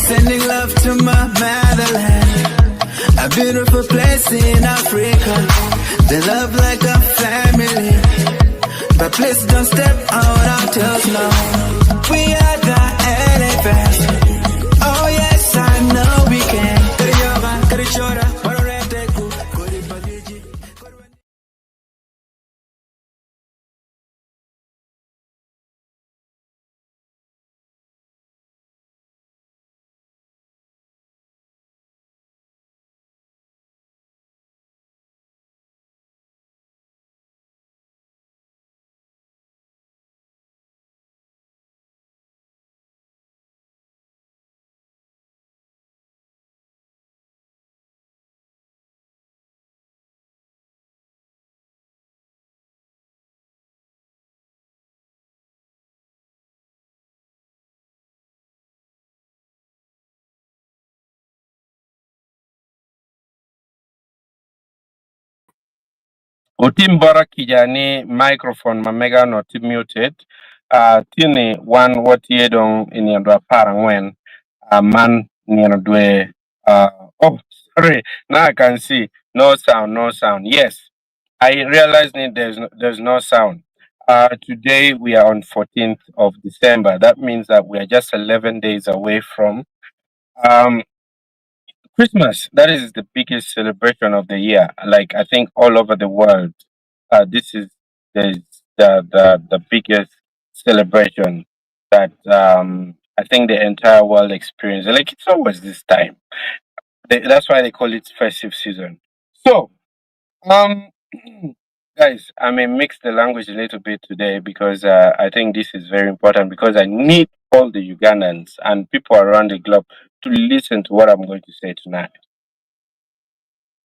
Sending love to my motherland, a beautiful place in Africa. They love like a family, but please don't step out our toes now. We are the elephants. Oh yes, I know we can. Utimbara kijani microphone mamega not muted. Tini one what ye don in your parangwen. Man near dwe. Oh, sorry. Now I can see no sound, no sound. Yes, I realized that there's no sound. Today we are on 14th of December. That means that we are just 11 days away from um Christmas. That is the biggest celebration of the year. Like I think all over the world, this is the the biggest celebration that I think the entire world experiences. Like it's always this time. That's why they call it festive season. So, um, guys, I may mix the language a little bit today because I think this is very important because I need all the Ugandans and people around the globe to listen to what I'm going to say tonight.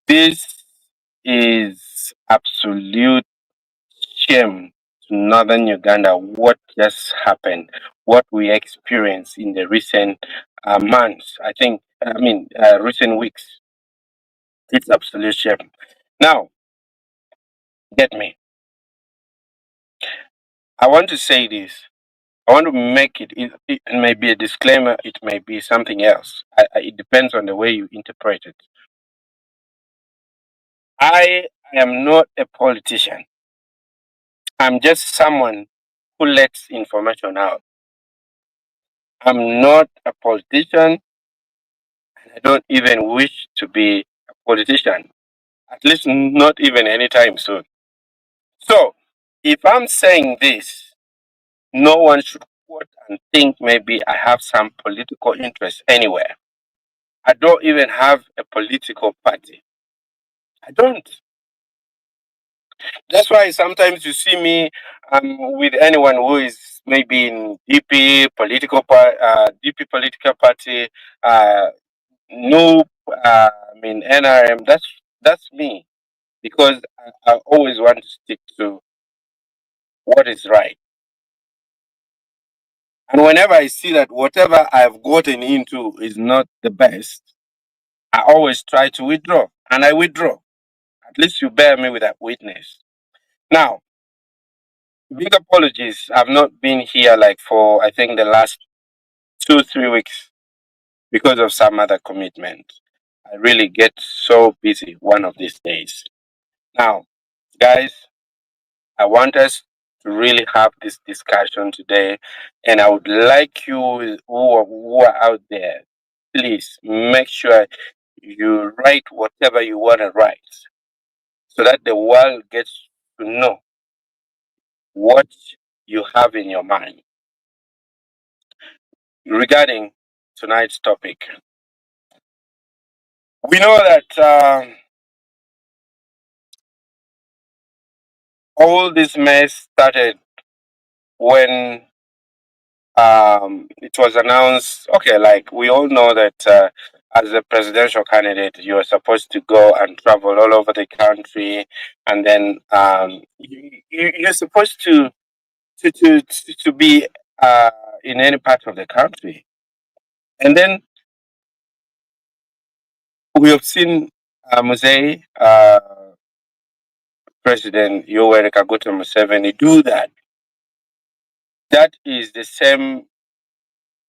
This is absolute shame to northern Uganda what just happened, what we experienced in the recent months. Recent weeks. It's absolute shame. Now, get me. I want to say this. I want to make it may be a disclaimer, it may be something else. It depends on the way you interpret it. I am not a politician. I'm just someone who lets information out. I'm not a politician. I don't even wish to be a politician, at least not even anytime soon. So, if I'm saying this, no one should quote and think maybe I have some political interest anywhere. I don't even have a political party. I don't. That's why sometimes you see me with anyone who is maybe in DP political party, no, NRM. That's me because I always want to stick to what is right. And whenever I see that whatever I've gotten into is not the best, I always try to withdraw, and I withdraw. At least you bear me with that witness. Now, big apologies. I've not been here like for I think the last 2-3 weeks because of some other commitment. I really get so busy one of these days. Now, guys, I want us to really have this discussion today, and I would like you who are out there, please make sure you write whatever you want to write so that the world gets to know what you have in your mind regarding tonight's topic. We know that all this mess started when it was announced. Okay, like we all know that as a presidential candidate, you are supposed to go and travel all over the country, and then you're supposed to be in any part of the country. And then we have seen Musei, President Yoweri Kaguta Museveni do that. That is the same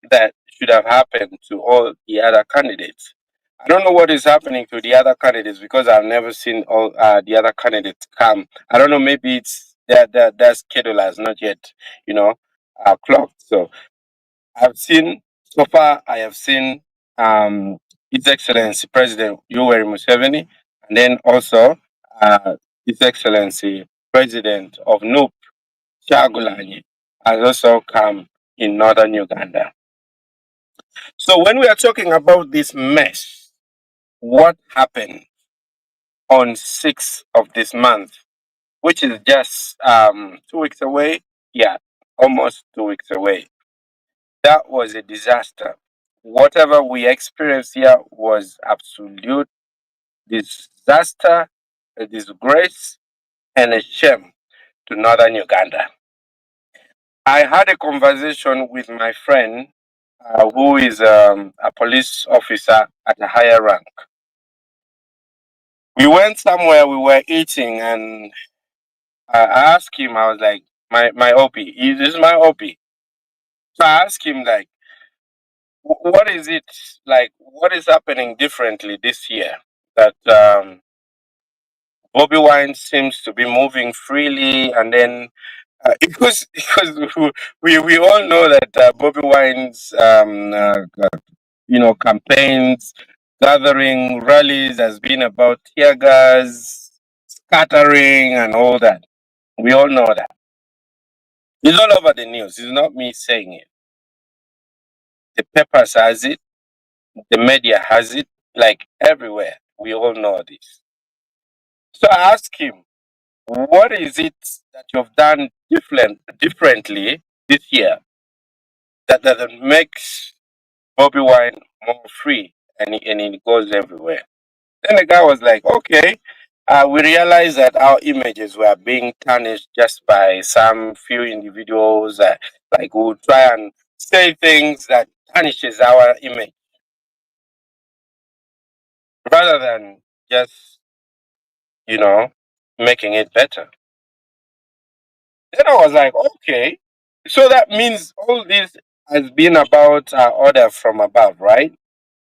that should have happened to all the other candidates. I don't know what is happening to the other candidates because I've never seen all the other candidates come. I don't know. Maybe it's their schedule has not yet, you know, clocked. So I've seen so far. I have seen His Excellency President Yoweri Museveni, and then also uh, His Excellency President of NUP Chagulanyi has also come in northern Uganda. So when we are talking about this mess, what happened on 6th of this month, which is just 2 weeks away? Yeah, almost 2 weeks away. That was a disaster. Whatever we experienced here was absolute disaster, a disgrace, and a shame to northern Uganda. I had a conversation with my friend who is a police officer at a higher rank. We went somewhere, we were eating, and I asked him, I was like, my OP, this is my OP. So I asked him, like, what is it, like, what is happening differently this year that Bobi Wine seems to be moving freely, and then because we all know that Bobi Wine's campaigns, gathering, rallies has been about tear gas, scattering, and all that. We all know that. It's all over the news. It's not me saying it. The papers has it. The media has it. Like everywhere. We all know this. So I asked him, what is it that you've done differently this year that makes Bobby Wine more free and it goes everywhere? Then the guy was like, okay, we realized that our images were being tarnished just by some few individuals. Like we would try and say things that tarnishes our image rather than just, you know, making it better. Then I was like, okay, so that means all this has been about order from above, right?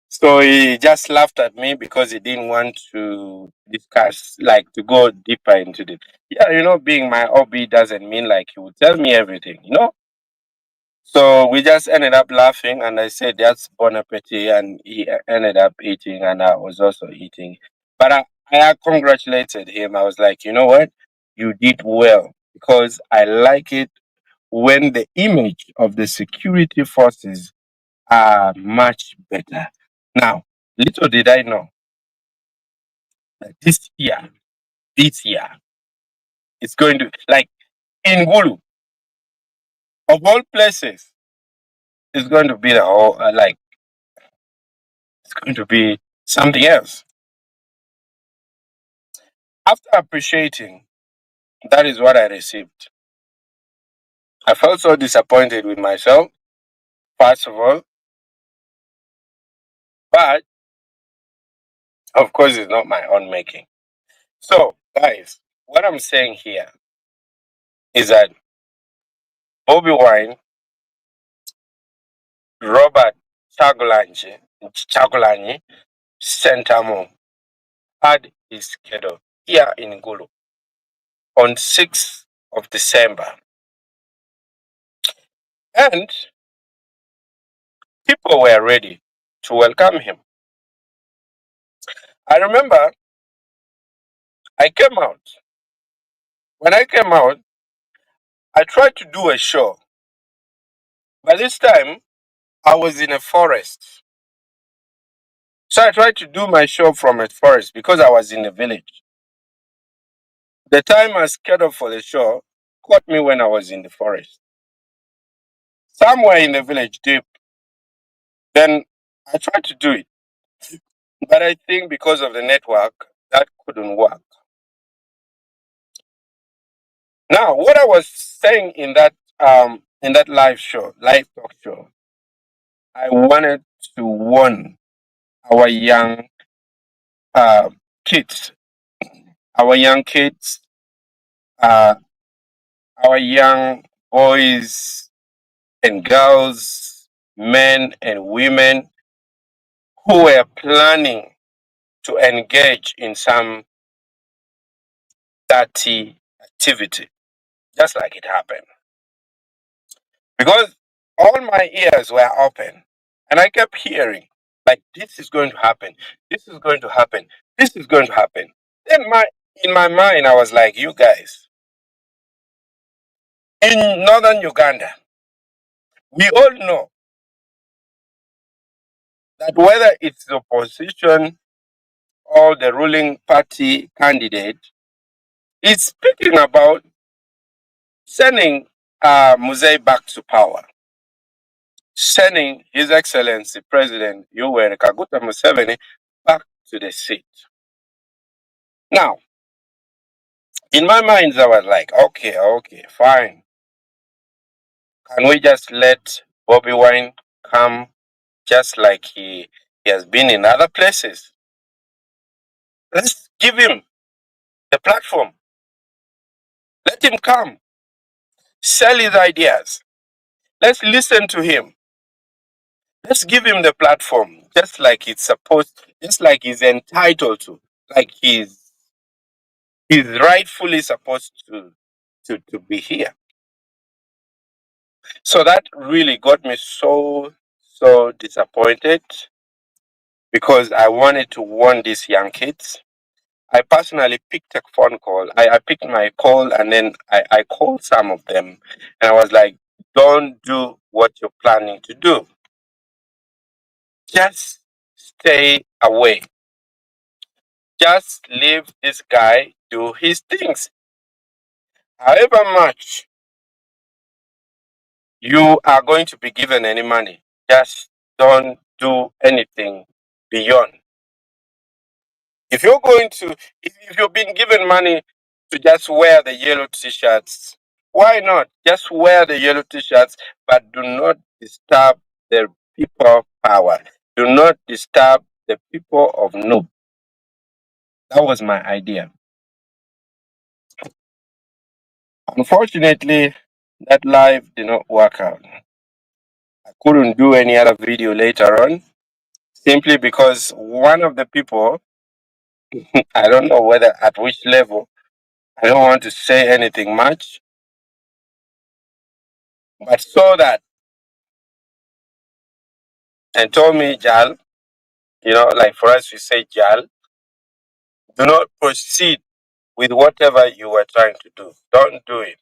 So he just laughed at me because he didn't want to discuss, like to go deeper into it. Yeah, being my hobby doesn't mean like he would tell me everything. So we just ended up laughing, and I said, "That's bon appetit," and he ended up eating, and I was also eating. But I congratulated him. I was like, you know what? You did well because I like it when the image of the security forces are much better. Now, little did I know that this year, it's going to, like, in Gulu, of all places, it's going to be the whole, it's going to be something else. After appreciating, that is what I received. I felt so disappointed with myself, first of all, but of course, it's not my own making. So, guys, what I'm saying here is that Bobby Wine, Robert Chagulanyi Sentamo had his schedule here in Gulu on 6th of December. And people were ready to welcome him. I remember I came out. When I came out, I tried to do a show. But this time, I was in a forest. So I tried to do my show from a forest because I was in a village. The time I scheduled for the show caught me when I was in the forest. Somewhere in the village deep. Then I tried to do it. But I think because of the network, that couldn't work. Now, what I was saying in that live talk show, I wanted to warn our young kids, our young kids, uh, our young boys and girls, men and women who were planning to engage in some dirty activity, just like it happened. Because all my ears were open and I kept hearing, like, this is going to happen, this is going to happen, this is going to happen. Then in my mind, I was like, you guys, in northern Uganda, we all know that whether it's the opposition or the ruling party candidate is speaking about sending Muzei back to power, sending His Excellency President Yoweri Kaguta Museveni back to the seat. Now, in my mind, I was like, okay, fine. Can we just let Bobi Wine come just like he has been in other places? Let's give him the platform. Let him come, sell his ideas. Let's listen to him. Let's give him the platform, just like it's supposed, just like he's entitled to, like he's rightfully supposed to be here. So that really got me so disappointed because I wanted to warn these young kids. I personally picked a phone call. I picked my call and then I called some of them and I was like, don't do what you're planning to do. Just stay away. Just leave this guy do his things. However much you are going to be given any money, just don't do anything beyond. If you're going to, if you've been given money to just wear the yellow t-shirts, why not just wear the yellow t-shirts, but do not disturb the people of power. Do not disturb the people of Noob. That was my idea. Unfortunately, that live did not work out. I couldn't do any other video later on simply because one of the people, I don't know whether at which level, I don't want to say anything much, but saw that and told me, Jal, like for us we say Jal, do not proceed with whatever you were trying to do. Don't do it.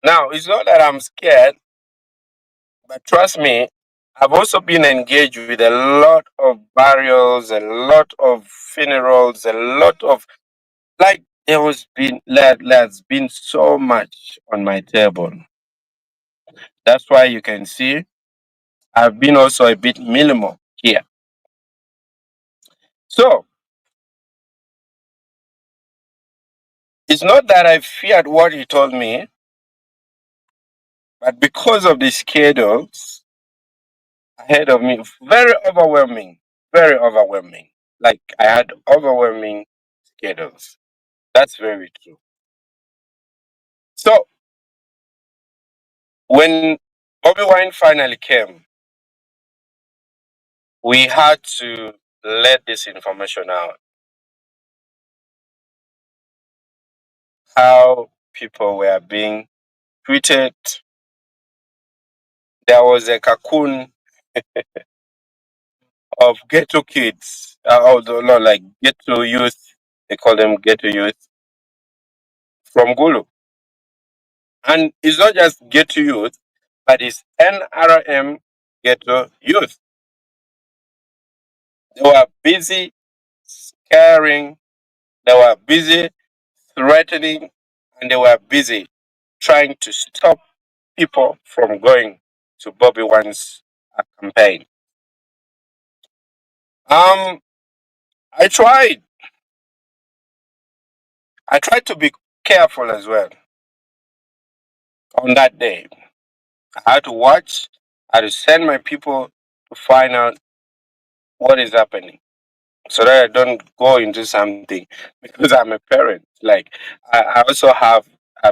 Now, it's not that I'm scared, but trust me, I've also been engaged with a lot of burials, a lot of funerals, a lot of, like, there's been so much on my table. That's why you can see I've been also a bit minimal here. So it's not that I feared what he told me, but because of the schedules ahead of me, very overwhelming, very overwhelming. Like I had overwhelming schedules. That's very true. So when Bobi Wine finally came, we had to let this information out. How people were being treated. There was a cocoon of ghetto kids, although not like ghetto youth, they call them ghetto youth from Gulu. And it's not just ghetto youth, but it's NRM ghetto youth. They were busy scaring, they were busy threatening, and they were busy trying to stop people from going to Bobby Wine's campaign. Um, I tried. I tried to be careful as well on that day. I had to watch. I had to send my people to find out what is happening. so that I don't go into something because I'm a parent. Like I also have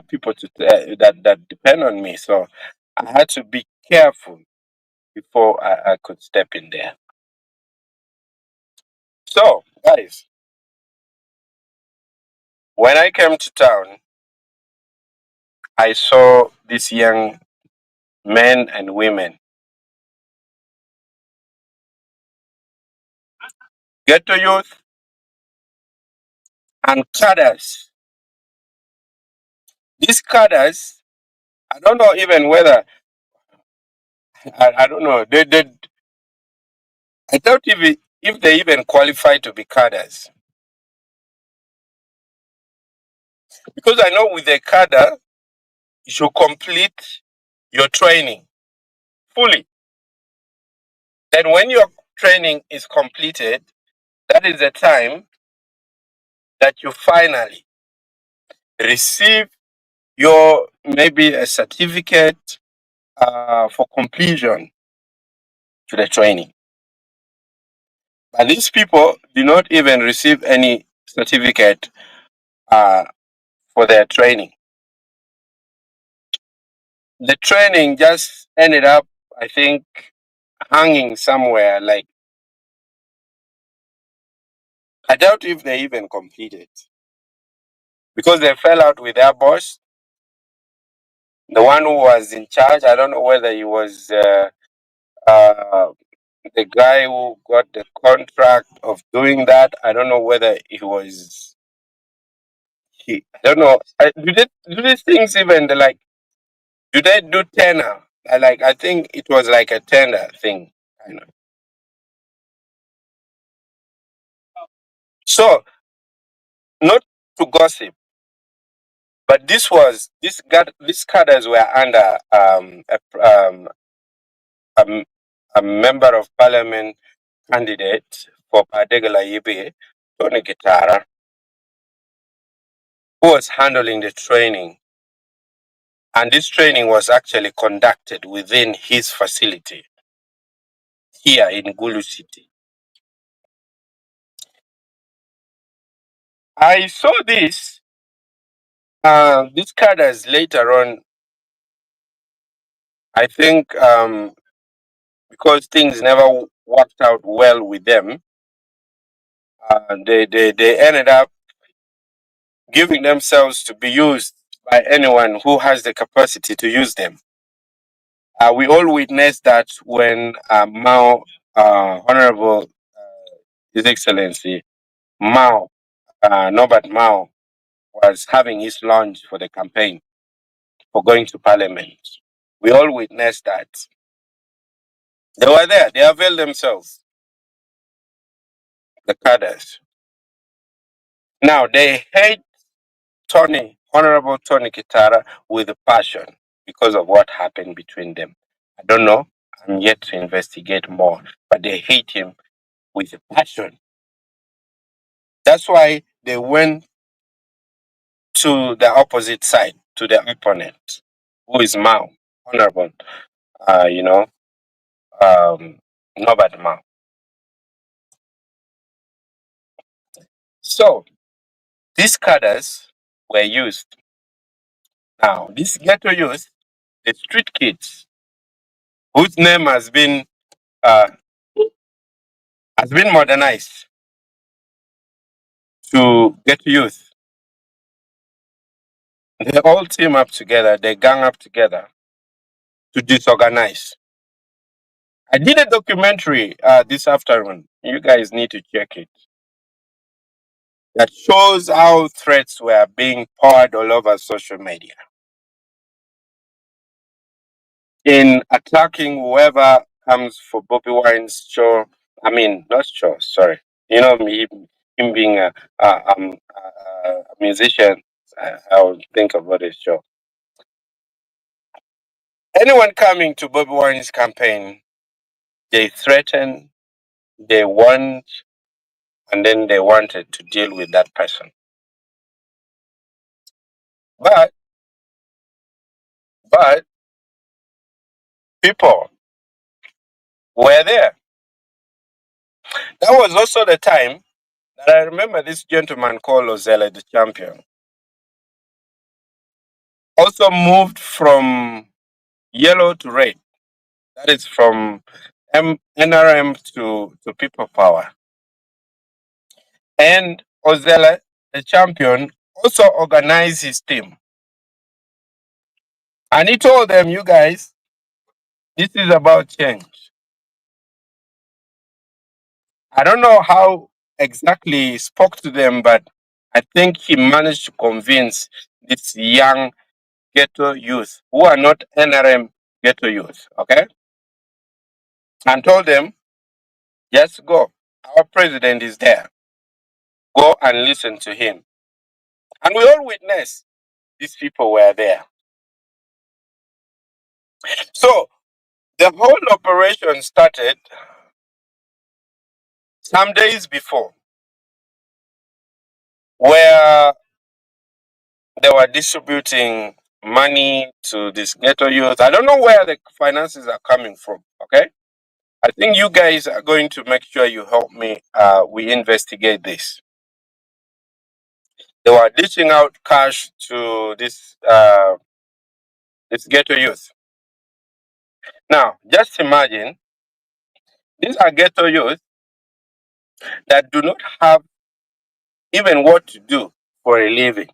people that depend on me, so I had to be careful before I could step in there. So, guys, when I came to town, I saw these young men and women get to youth and cadres. These cadres, I don't know even whether I don't know. I doubt if they even qualify to be cadres because I know with a cadre you should complete your training fully. Then when your training is completed, that is the time that you finally receive your maybe a certificate for completion to the training. But these people do not even receive any certificate uh, for their training. The training just ended up, I think, hanging somewhere. Like, I doubt if they even completed because they fell out with their boss, the one who was in charge. I don't know whether he was uh, the guy who got the contract of doing that. I don't know whether he was he. I don't know. Do these things even like? Do they do tender? Like I think it was like a tender thing. I know. So not to gossip, but these cadres were under a, a member of parliament candidate for Padegala Ibe, Tony Gitara, who was handling the training. And this training was actually conducted within his facility here in Gulu City. I saw these cadres later on. I think because things never worked out well with them, they ended up giving themselves to be used by anyone who has the capacity to use them. We all witnessed that when Mao, Honorable His Excellency Mao, Norbert Mao, was having his launch for the campaign for going to parliament. We all witnessed that. They were there, they availed themselves, the cadres. Now they hate Honorable Tony Kitara with a passion because of what happened between them. I don't know. I'm yet to investigate more, but they hate him with a passion. That's why they went to the opposite side, to the opponent, who is Mao, Honorable, uh, you know, um, Norbert Mao. So these cadres were used. Now, these ghetto youth, the street kids, whose name uh, has been modernized to get youth. They all team up together, they gang up together to disorganize. I did a documentary this afternoon. You guys need to check it. That shows how threats were being poured all over social media in attacking whoever comes for Bobi Wine's show. I mean, not show, sorry. You know me, him being a musician, I would think about his show. Anyone coming to Bobi Wine's campaign, they threaten, they want, and then they wanted to deal with that person. But, but people were there. That was also the time that I remember this gentleman called Ozella the champion also moved from yellow to red. That is from NRM to People Power. And Ozella, the champion, also organized his team. And he told them, you guys, this is about change. I don't know how exactly he spoke to them, but I think he managed to convince this young ghetto youth who are not NRM ghetto youth, okay? And told them, just go. Our president is there. Go and listen to him. And we all witnessed these people were there. So the whole operation started some days before, where they were distributing money to this ghetto youth. I don't know where the finances are coming from, okay? I think you guys are going to make sure you help me. We investigate this. They were dishing out cash to this ghetto youth. Now, just imagine these are ghetto youth that do not have even what to do for a living.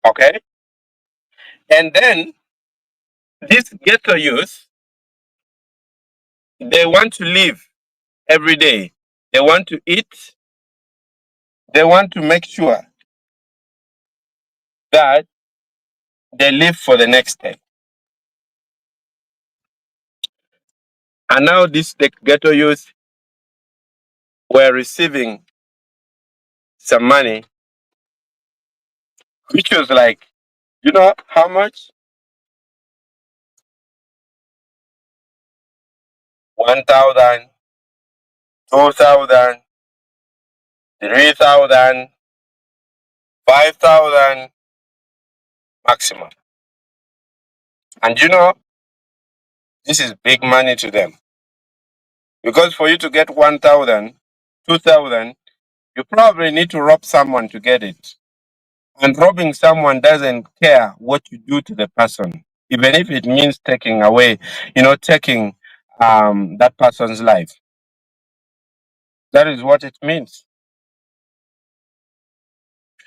Okay? And then these ghetto youth, they want to live every day. They want to eat. They want to make sure that they live for the next day. And now these the ghetto youth were receiving some money, which was like, you know how much? 1,000, 2,000, 3,000, 5,000 maximum. And this is big money to them. Because for you to get 1,000, 2,000, you probably need to rob someone to get it. And robbing someone doesn't care what you do to the person, even if it means taking away, taking that person's life. That is what it means.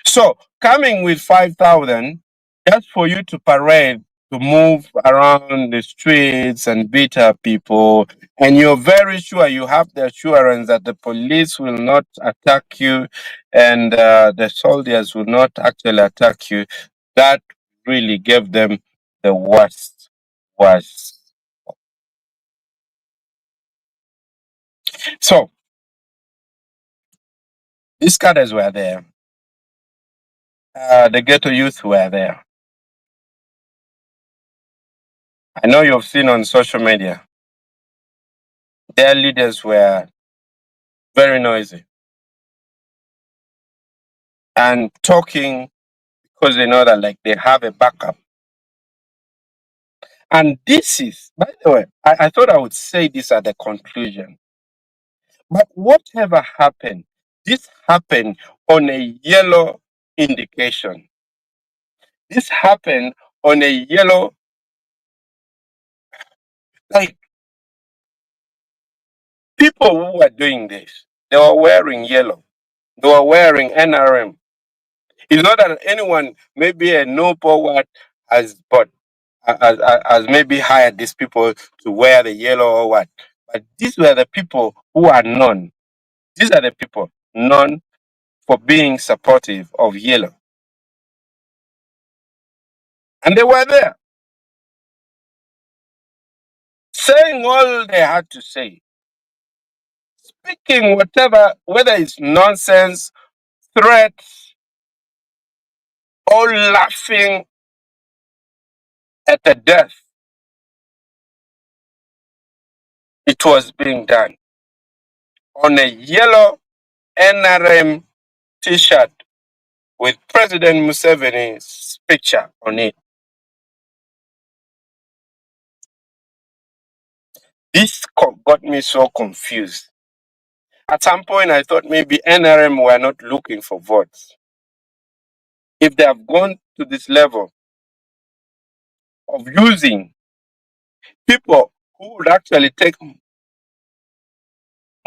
So coming with 5,000 just for you to parade, to move around the streets and beat up people, and you're very sure you have the assurance that the police will not attack you and the soldiers will not actually attack you, that really gave them the worst. So these cadres were there. The ghetto youth were there. I know you've seen on social media. Their leaders were very noisy and talking because they know that like they have a backup. And this is, by the way, I thought I would say this at the conclusion. But whatever happened, this happened on a yellow indication. This happened on a yellow, like people who were doing this, they were wearing yellow. They were wearing NRM. It's not that anyone, maybe a noble what has but as maybe hired these people to wear the yellow or what. But these were the people who are known. These are the people known for being supportive of yellow. And they were there saying all they had to say, speaking whatever, whether it's nonsense, threats, or laughing at the death. It was being done on a yellow NRM t shirt with President Museveni's picture on it. This got me so confused. At some point, I thought maybe NRM were not looking for votes. If they have gone to this level of using people who would actually take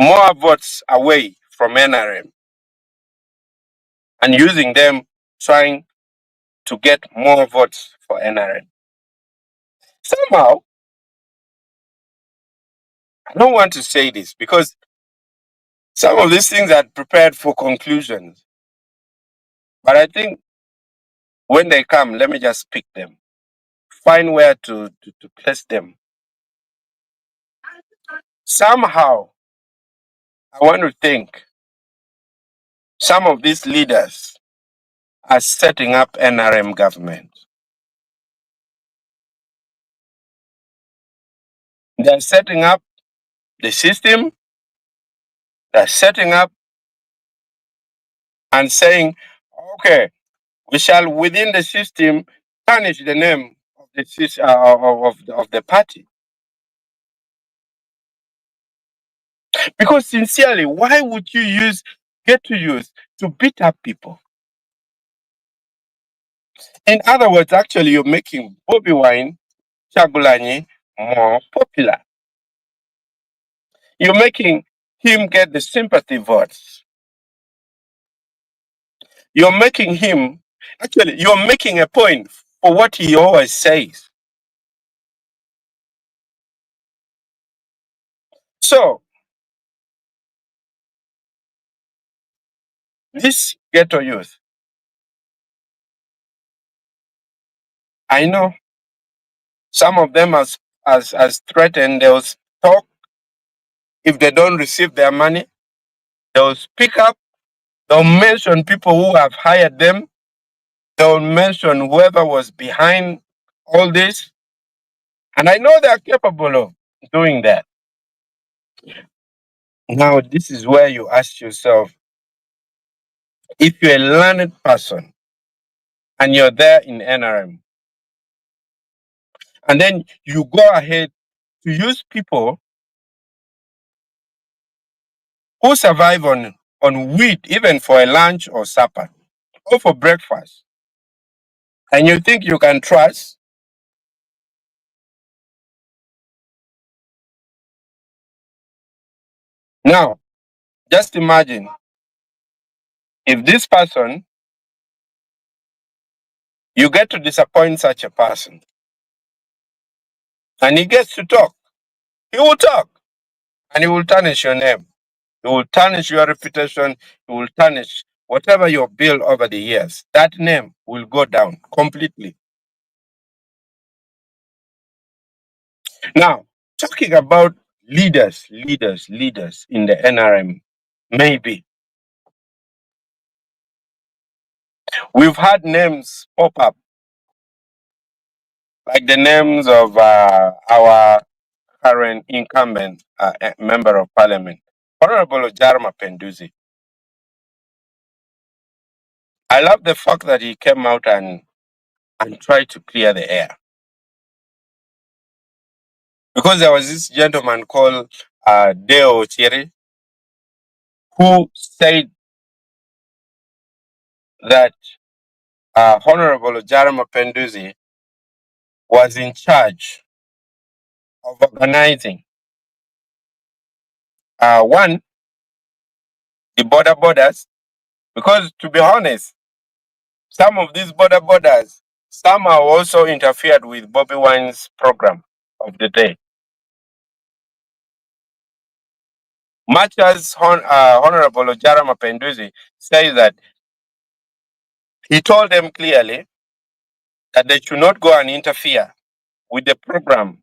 more votes away from NRM and using them trying to get more votes for NRM. Somehow, I don't want to say this because some of these things are prepared for conclusions. But I think when they come, let me just pick them, find where to place them. Somehow, I want to think some of these leaders are setting up NRM government. They're setting up the system, they're setting up and saying, okay, we shall within the system tarnish the name of the of the party. Because sincerely, why would you get to use to beat up people? In other words, actually, you're making Bobi Wine, Chagulanyi more popular. You're making him get the sympathy votes. You're making him, actually, you're making a point for what he always says. So, this ghetto youth, I know some of them as threatened, they'll talk. If they don't receive their money, they'll speak up. They'll mention people who have hired them. They'll mention whoever was behind all this. And I know they're capable of doing that. Now, this is where you ask yourself, if you're a learned person and you're there in NRM, and then you go ahead to use people who survive on wheat, even for a lunch or supper, or for breakfast, and you think you can trust, now, just imagine if this person, you get to disappoint such a person, and he gets to talk, he will talk, and he will tarnish your name. He will tarnish your reputation. He will tarnish whatever you built over the years. That name will go down completely. Now, talking about leaders in the NRM, maybe we've had names pop up, like the names of our current incumbent member of parliament, Honorable Jarma Penduzi. I love the fact that he came out and tried to clear the air. Because there was this gentleman called Deo Chiri who said that Honorable Jarama Penduzi was in charge of organizing one, the borders, because to be honest, some of these borders somehow also interfered with Bobi Wine's program of the day. Much as Honorable Jarama Penduzi says that he told them clearly that they should not go and interfere with the program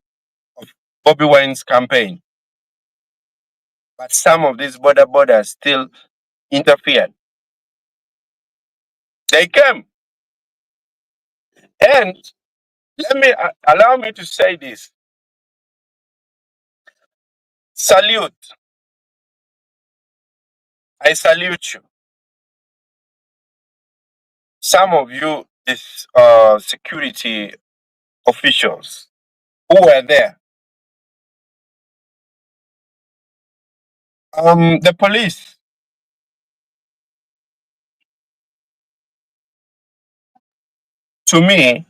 of Bobi Wine's campaign. But some of these borders still interfered. They came. And allow me to say this. Salute. I salute you. Some of you, these security officials who were there, The police, to me,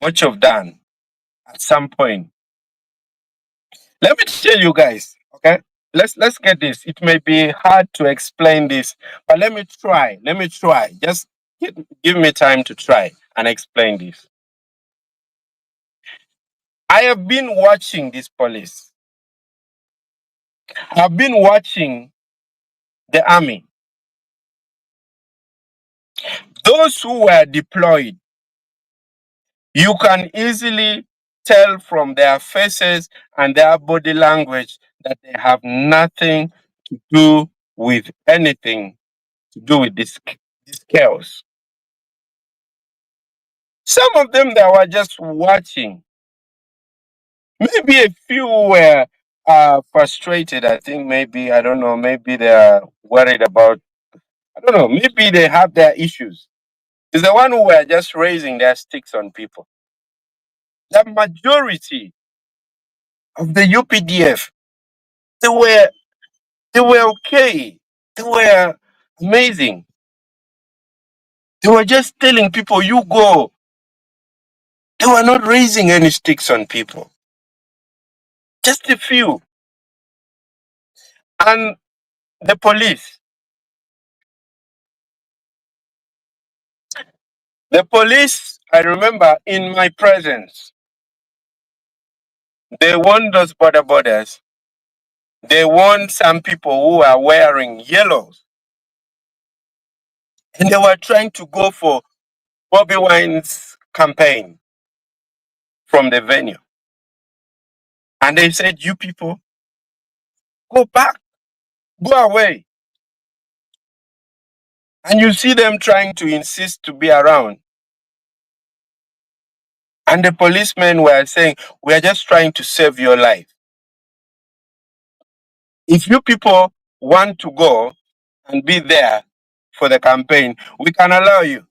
much of done at some point. Let me tell you guys, okay? Let's get this. It may be hard to explain this, but let me try. Let me try. Just give me time to try and explain this. I have been watching this police. I've been watching the army. Those who were deployed, you can easily tell from their faces and their body language that they have nothing to do with anything to do with this chaos. Some of them that were just watching, maybe a few were frustrated. I think maybe, I don't know, maybe they are worried about, I don't know, maybe they have their issues. It's the one who were just raising their sticks on people. The majority of the UPDF, they were they were okay. They were amazing. They were just telling people, you go. They were not raising any sticks on people. Just a few. And the police. The police, I remember in my presence, they warned those border borders. They warned some people who are wearing yellows. And they were trying to go for Bobi Wine's campaign from the venue. And they said, you people, go back, go away. And you see them trying to insist to be around. And the policemen were saying, we are just trying to save your life. If you people want to go and be there for the campaign, we can allow you.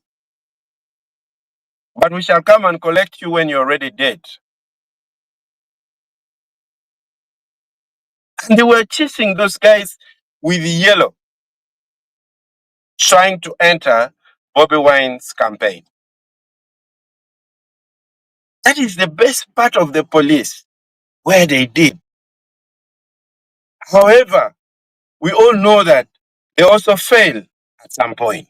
But we shall come and collect you when you're already dead. And they were chasing those guys with yellow, trying to enter Bobi Wine's campaign. That is the best part of the police, where they did. However, we all know that they also fail at some point.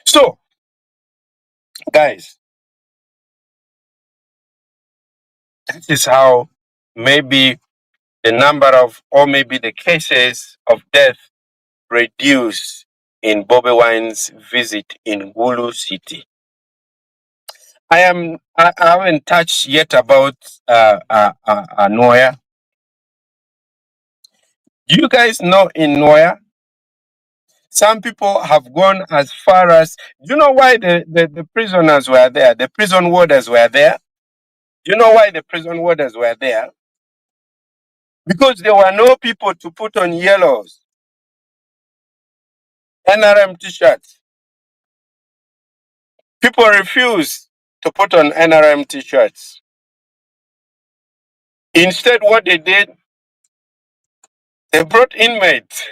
So, guys, that is how maybe the number of, or maybe the cases of death reduce in Bobi Wine's visit in Gulu City. I haven't touched yet about Noya. Do you guys know in Noya, some people have gone as far as, do you know why the prisoners were there? The prison warders were there. Do you know why the prison warders were there? Because there were no people to put on yellows, NRM t-shirts. People refused to put on NRM t-shirts. Instead, what they did, they brought inmates.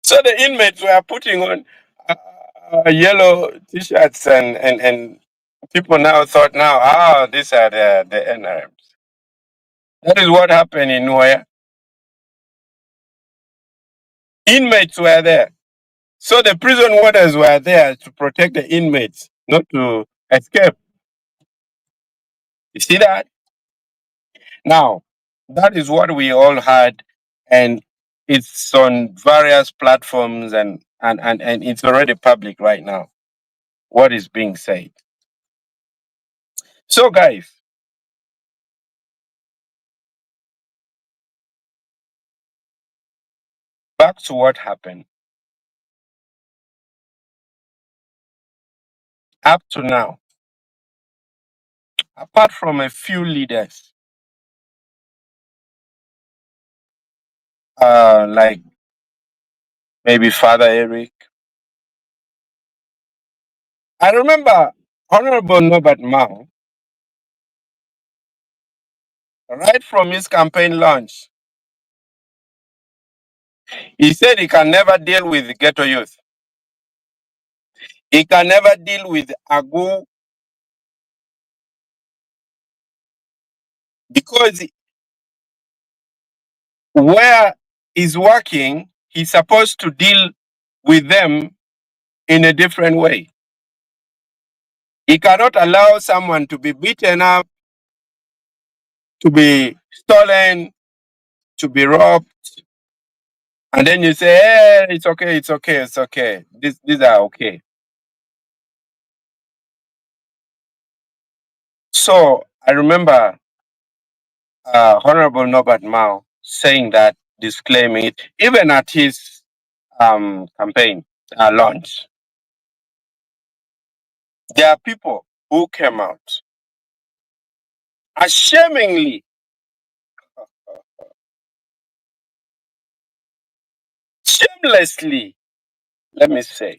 So the inmates were putting on yellow t-shirts, and people now thought, now, these are the NRMs. That is what happened in Nuaya. Inmates were there. So the prison warders were there to protect the inmates, not to escape. You see that? Now, that is what we all had, and it's on various platforms, and it's already public right now, what is being said. So, guys, back to what happened. Up to now, apart from a few leaders, like maybe Father Eric, I remember Honorable Norbert Mao. right from his campaign launch, he said he can never deal with ghetto youth. He can never deal with Agu because where he's working, he's supposed to deal with them in a different way. He cannot allow someone to be beaten up, to be stolen, to be robbed, and then you say, "Hey, it's okay, it's okay, it's okay. These are okay." So I remember Honorable Norbert Mao saying that, disclaiming it, even at his campaign launch. There are people who came out ashamedly, shamelessly, let me say,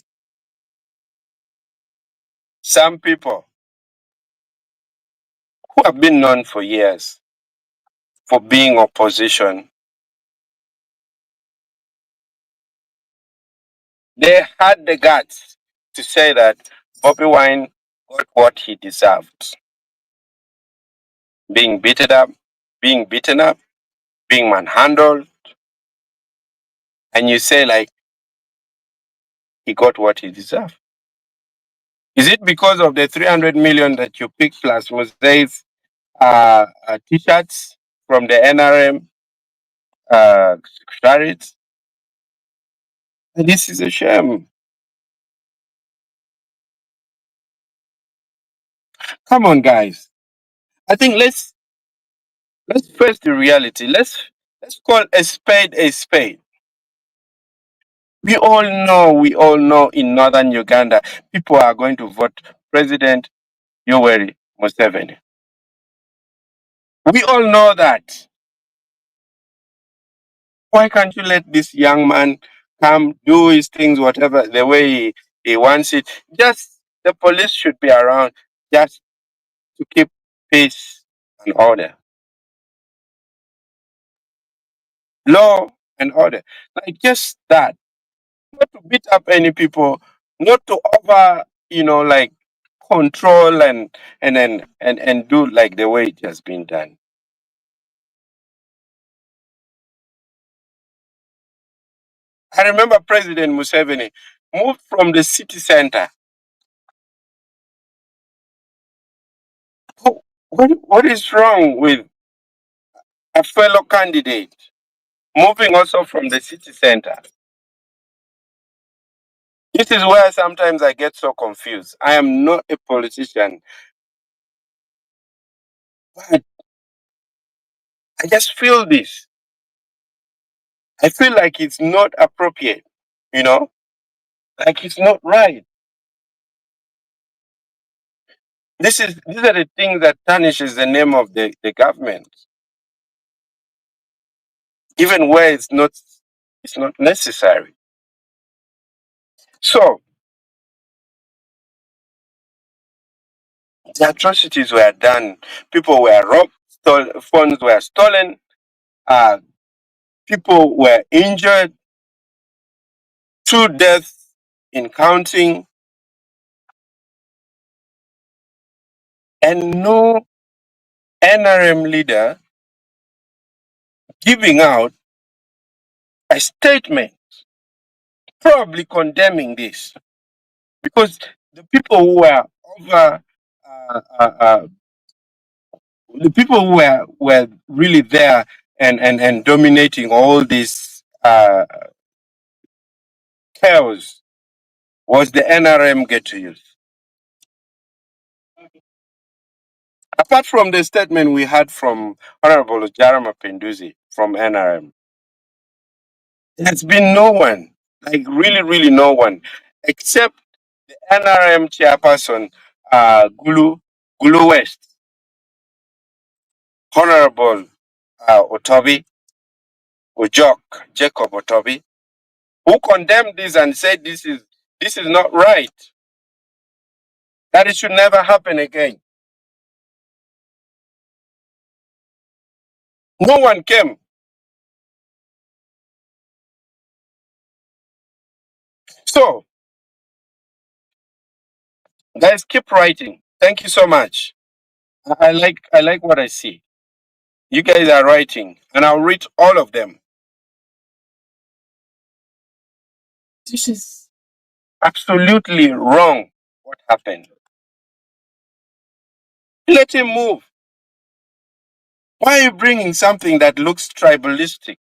some people who have been known for years for being opposition, they had the guts to say that Bobi Wine got what he deserved. Being beaten up, being manhandled, and you say like he got what he deserved. Is it because of the 300 million that you picked plus Mose's t-shirts from the NRM secretariat? This is a shame. Come on, guys. I think let's face the reality. Let's call a spade a spade. We all know in northern Uganda, people are going to vote President Yoweri Museveni. We all know that. Why can't you let this young man come do his things, whatever, the way he wants it? Just the police should be around just to keep peace and order. Law and order. Like just that. Not to beat up any people, not to over, like control and do like the way it has been done. I remember President Museveni moved from the city center. What is wrong with a fellow candidate moving also from the city center? This is where sometimes I get so confused. I am not a politician, but I just feel this. I feel like it's not appropriate, you know, like it's not right. These are the things that tarnishes the name of the government, even where it's not necessary. So the atrocities were done. People were robbed, phones were stolen, uh, people were injured, two deaths in counting, and no NRM leader giving out a statement, probably condemning this, because the people who were over, uh, uh, uh, the people who were really there and dominating all this chaos was the NRM get to use. Apart from the statement we had from Honorable Jarama Penduzi from NRM, there's been no one, like really, really no one, except the NRM chairperson, Gulu West, Honorable Otobi, Ojok, Jacob Otobi, who condemned this and said this is not right, that it should never happen again. No one came. So, guys, keep writing. Thank you so much. I like what I see. You guys are writing, and I'll read all of them. This is absolutely wrong. What happened? Let him move. Why are you bringing something that looks tribalistic?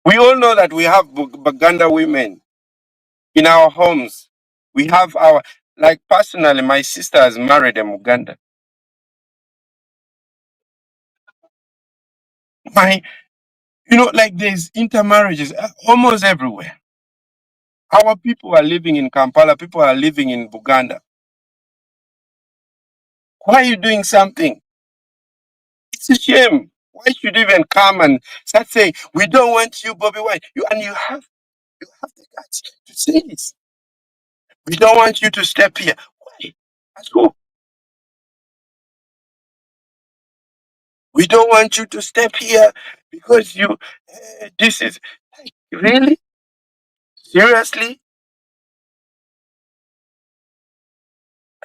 We all know that we have Baganda women in our homes. We have our, like personally, my sister has married a Muganda. My, like there's intermarriages almost everywhere. Our people are living in Kampala, people are living in Buganda. Why are you doing something? It's a shame. Why should you even come and start saying, we don't want you, Bobi Wine? You have the guts to say this. We don't want you to step here. Why? As who? We don't want you to step here because this is like, really? Seriously?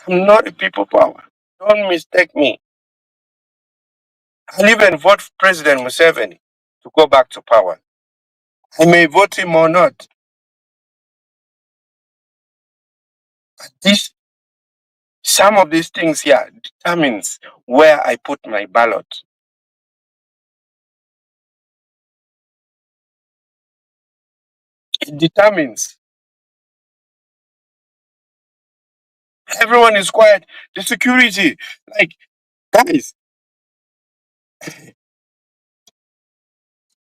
I'm not a people power. Don't mistake me. I'll even vote for President Museveni to go back to power. I may vote him or not. This, some of these things here determines where I put my ballot. It determines. Everyone is quiet. The security, like, guys,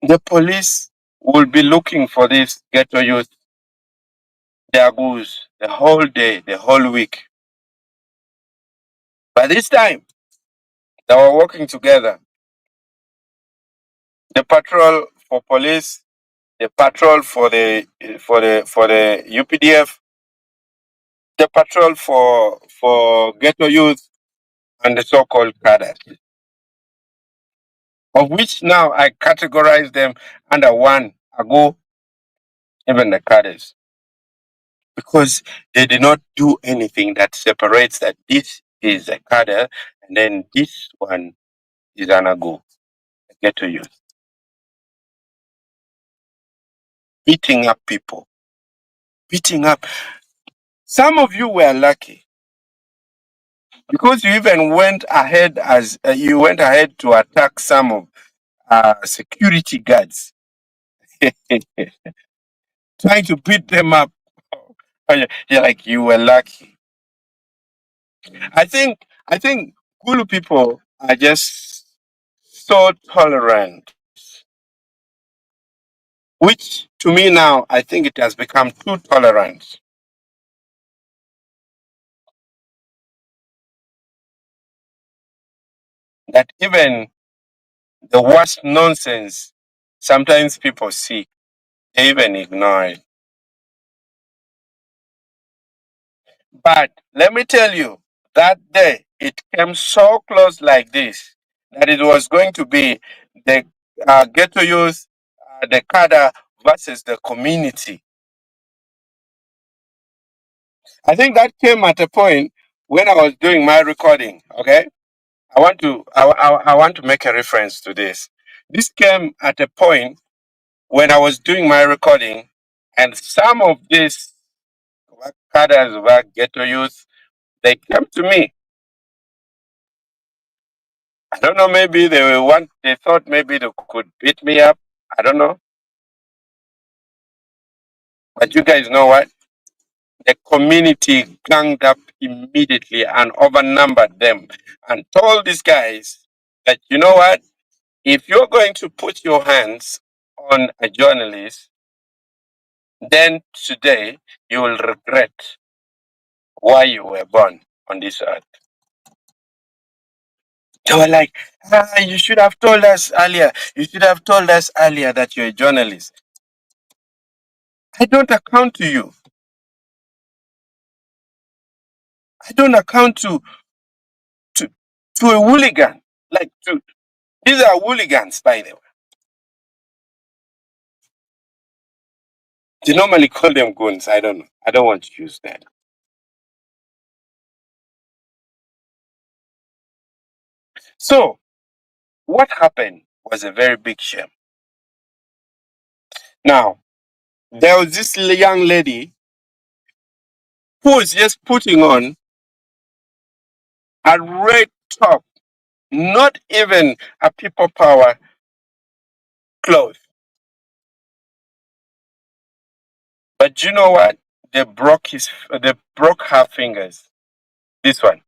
the police will be looking for this ghetto youth, their goose, the whole day, the whole week. By this time, they were working together. The patrol for police, the patrol for the UPDF, the patrol for ghetto youth, and the so-called cadres, of which now I categorize them under one ago, even the cadres, because they did not do anything that separates that this is a cadre and then this one is an ago, ghetto youth, beating up people, beating up. Some of you were lucky because you even went ahead as you went ahead to attack some of security guards, trying to beat them up. You're like you were lucky. I think Kulu people are just so tolerant, which to me now I think it has become too tolerant. That even the worst nonsense sometimes people see, they even ignore it. But let me tell you, that day it came so close like this that it was going to be the ghetto youth, the cadre versus the community. I think that came at a point when I was doing my recording. Okay, I want to make a reference to this. This came at a point when I was doing my recording, and some of these cadres were ghetto youth. They came to me. I don't know. Maybe they thought maybe they could beat me up. I don't know. But you guys know what? The community ganged up immediately and overnumbered them and told these guys that, you know what? If you're going to put your hands on a journalist, then today you will regret why you were born on this earth. They were like, you should have told us earlier. You should have told us earlier that you're a journalist. I don't account to you. I don't account to to a hooligan. Like to These are hooligans, by the way. They normally call them goons. I don't know. I don't want to use that. So, what happened was a very big shame. Now, there was this young lady who was just putting on a red top, not even a people power cloth. But you know what? They broke her fingers. This one.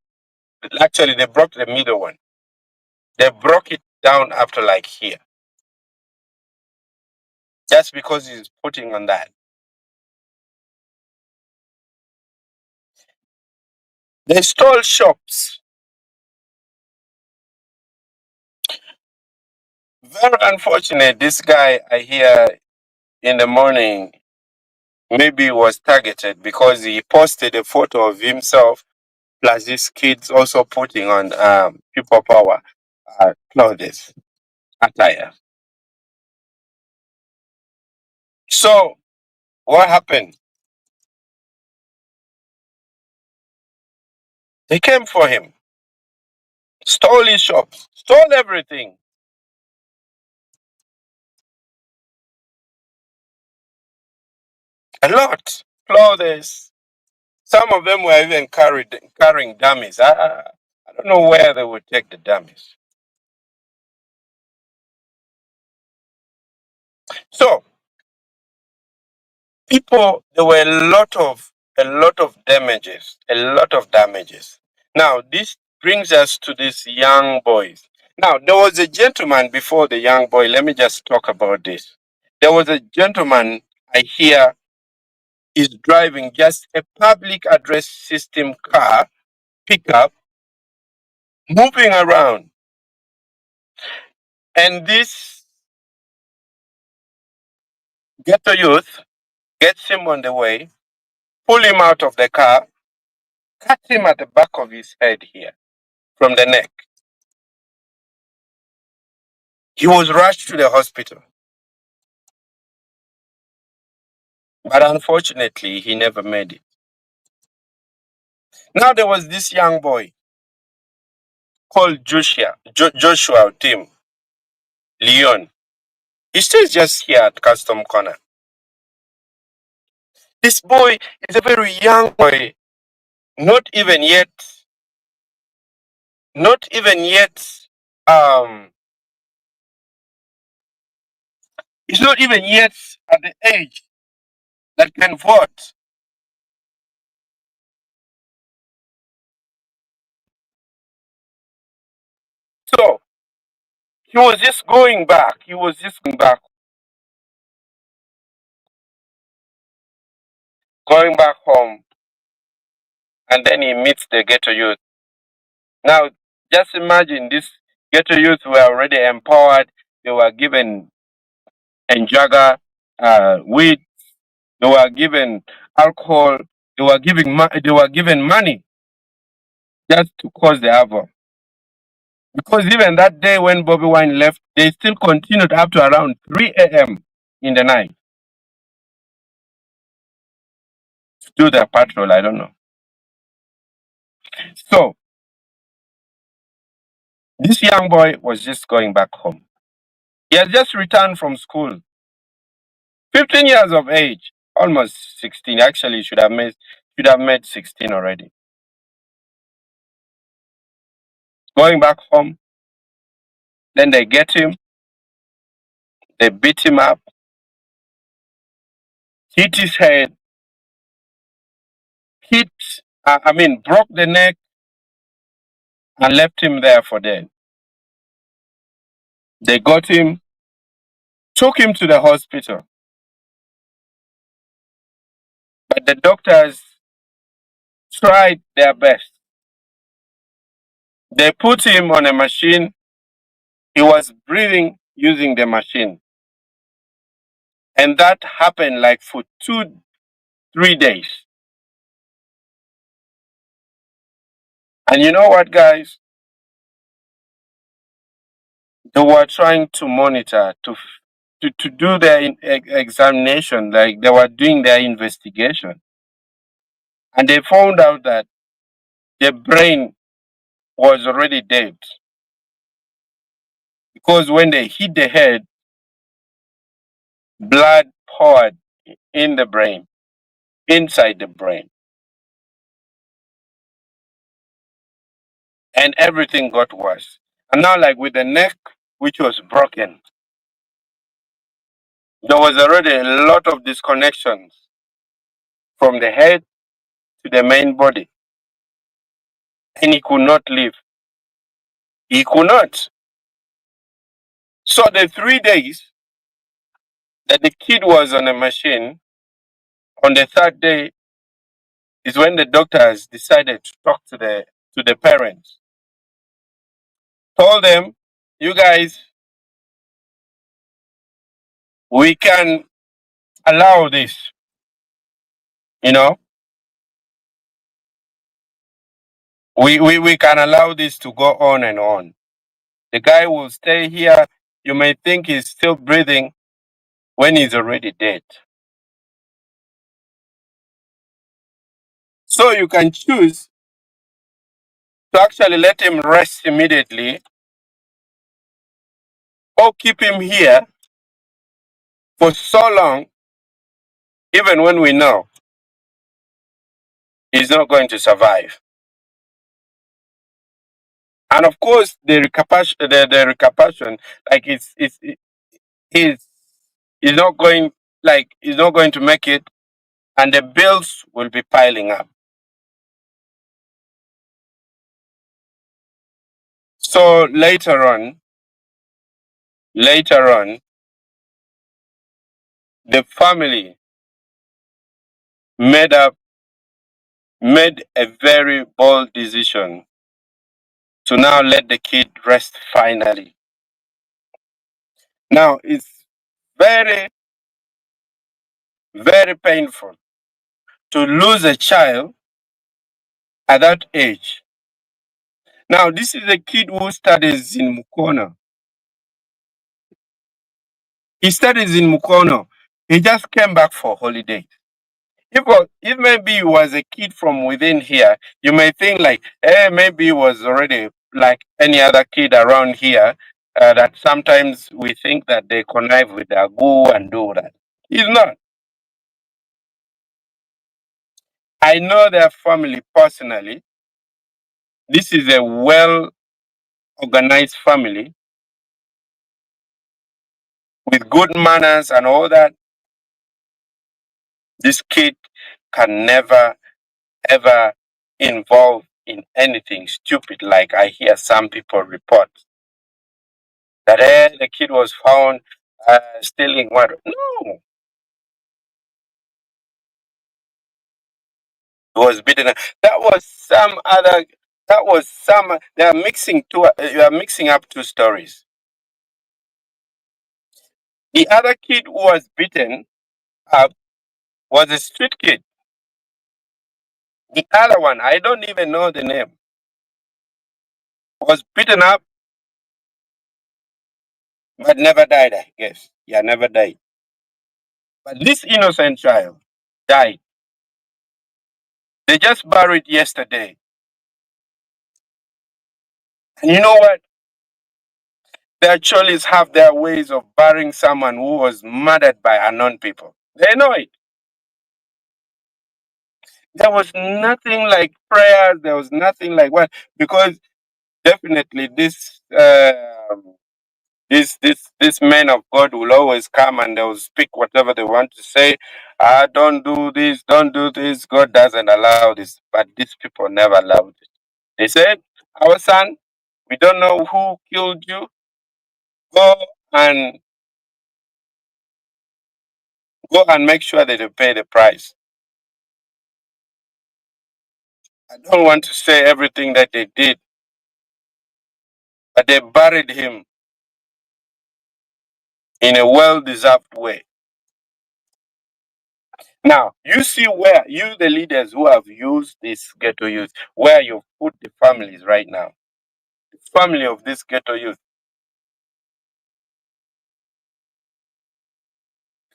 Actually, they broke the middle one. They broke it down after like here. Just because he's putting on that. They stole shops. Very unfortunate. This guy I hear in the morning maybe was targeted because he posted a photo of himself plus his kids also putting on people power clothes, attire. So what happened? They came for him, stole his shops, stole everything. A lot. Clothes. Some of them were even carrying dummies. I don't know where they would take the dummies. So people, there were a lot of damages, a lot of damages. Now this brings us to these young boys. Now there was a gentleman before the young boy. Let me just talk about this. There was a gentleman I hear is driving just a public address system car pickup, moving around, and this ghetto youth gets him on the way, pull him out of the car, cut him at the back of his head here from the neck. He was rushed to the hospital, but unfortunately, he never made it. Now there was this young boy called Joshua Tim Leon. He stays just here at Custom Corner. This boy is a very young boy, not even yet, not even yet, um, he's not even yet at the age that can vote. So he was just going back. He was just going back home, and then he meets the ghetto youth. Now, just imagine this ghetto youth were already empowered. They were given enjaga, weed. They were given alcohol. They were given money just to cause the havoc. Because even that day when Bobi Wine left, they still continued up to around 3 a.m. in the night to do their patrol. I don't know. So this young boy was just going back home. He had just returned from school, 15 years of age, almost 16. Actually, should have made 16 already. Going back home, then they get him, they beat him up, hit his head, hit, broke the neck, and left him there for dead. They got him, took him to the hospital, but the doctors tried their best. They put him on a machine. He was breathing using the machine. And that happened like for 3 days. And you know what, guys? They were trying to monitor to do their examination, like they were doing their investigation, and they found out that the brain was already dead because when they hit the head, blood poured in the brain, inside the brain, and everything got worse. And now, like with the neck, which was broken, there was already a lot of disconnections from the head to the main body, and he could not live. He could not. So the 3 days that the kid was on a machine, on the third day is when the doctors decided to talk to the parents. Told them, you guys, we can allow this, you know, we can allow this to go on and on. The guy will stay here. You may think he's still breathing when he's already dead. So you can choose to actually let him rest immediately or keep him here for so long, even when we know he's not going to survive. And of course, the repercussion, like he's, he's not going, like he's not going to make it, and the bills will be piling up. So later on, the family made up made a very bold decision to now let the kid rest finally. Now it's very, very painful to lose a child at that age. Now this is a kid who studies in Mukono. He studies in Mukono. He just came back for holiday. If maybe he was a kid from within here, you may think like, maybe he was already like any other kid around here. That sometimes we think that they connive with their go and do that. He's not. I know their family personally. This is a well organized family with good manners and all that. This kid can never ever involve in anything stupid like I hear some people report. That the kid was found stealing water. No, he was beaten. That was some other. That was some. They are mixing two. You are mixing up two stories. The other kid who was beaten up was a street kid. The other one, I don't even know the name, was beaten up but never died. I guess. Yeah, never died. But this innocent child died. They just buried yesterday. And you know what? The actualists have their ways of burying someone who was murdered by unknown people. They know it. There was nothing like prayers. There was nothing like what, because definitely this men of God will always come and they will speak whatever they want to say. Don't do this, don't do this. God doesn't allow this, but these people never allowed it. They said, "Our son, we don't know who killed you. Go and go and make sure that you pay the price." I don't want to say everything that they did, but they buried him in a well-deserved way. Now, you see where you, the leaders who have used this ghetto youth, where you put the families right now, the family of this ghetto youth.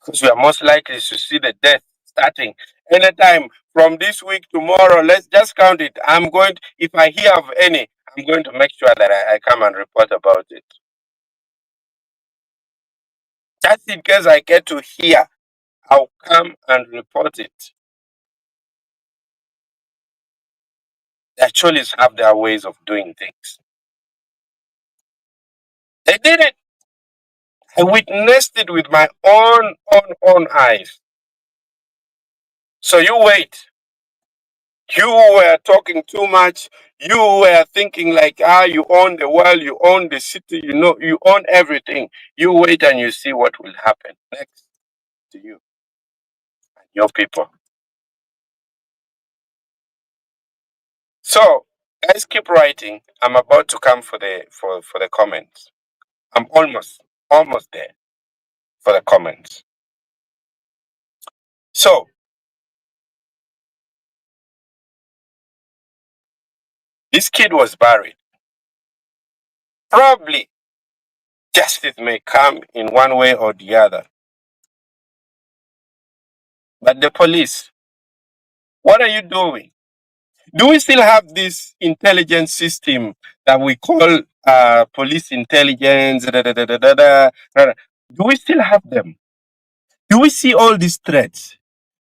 because we are most likely to see the death starting anytime from this week tomorrow. Let's just count it. If I hear of any, I'm going to make sure that I come and report about it. Just in case I get to hear, I'll come and report it. The Cholis have their ways of doing things. They did it. I witnessed it with my own eyes. So you wait. You were talking too much. You were thinking like, you own the world, you own the city, you own everything. You wait and you see what will happen next to you and your people. So, guys, keep writing. I'm about to come for the comments. I'm almost there for the comments. So, this kid was buried. Probably justice may come in one way or the other. But the police, what are you doing? Do we still have this intelligence system that we call police intelligence? Do we still have them? Do we see all these threats?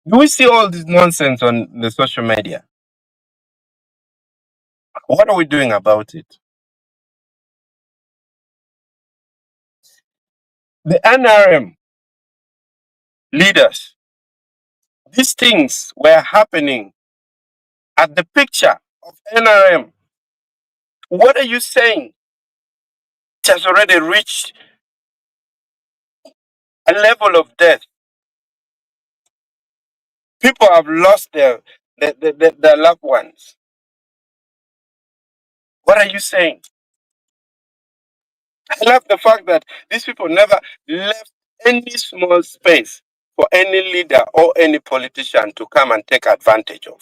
Do we see all this nonsense on the social media? What are we doing about it? The NRM leaders, these things were happening at the picture of NRM. What are you saying? It has already reached a level of death. People have lost their loved ones. What are you saying? I love the fact that these people never left any small space for any leader or any politician to come and take advantage of.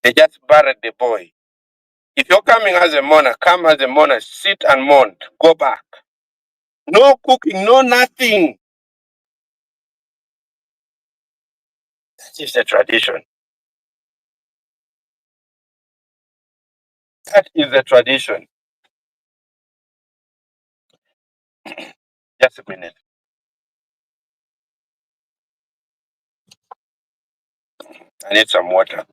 They just buried the boy. If you're coming as a mourner, come as a mourner, sit and mourn, go back. No cooking, no nothing. That is the tradition. That is the tradition. Just a minute. I need some water.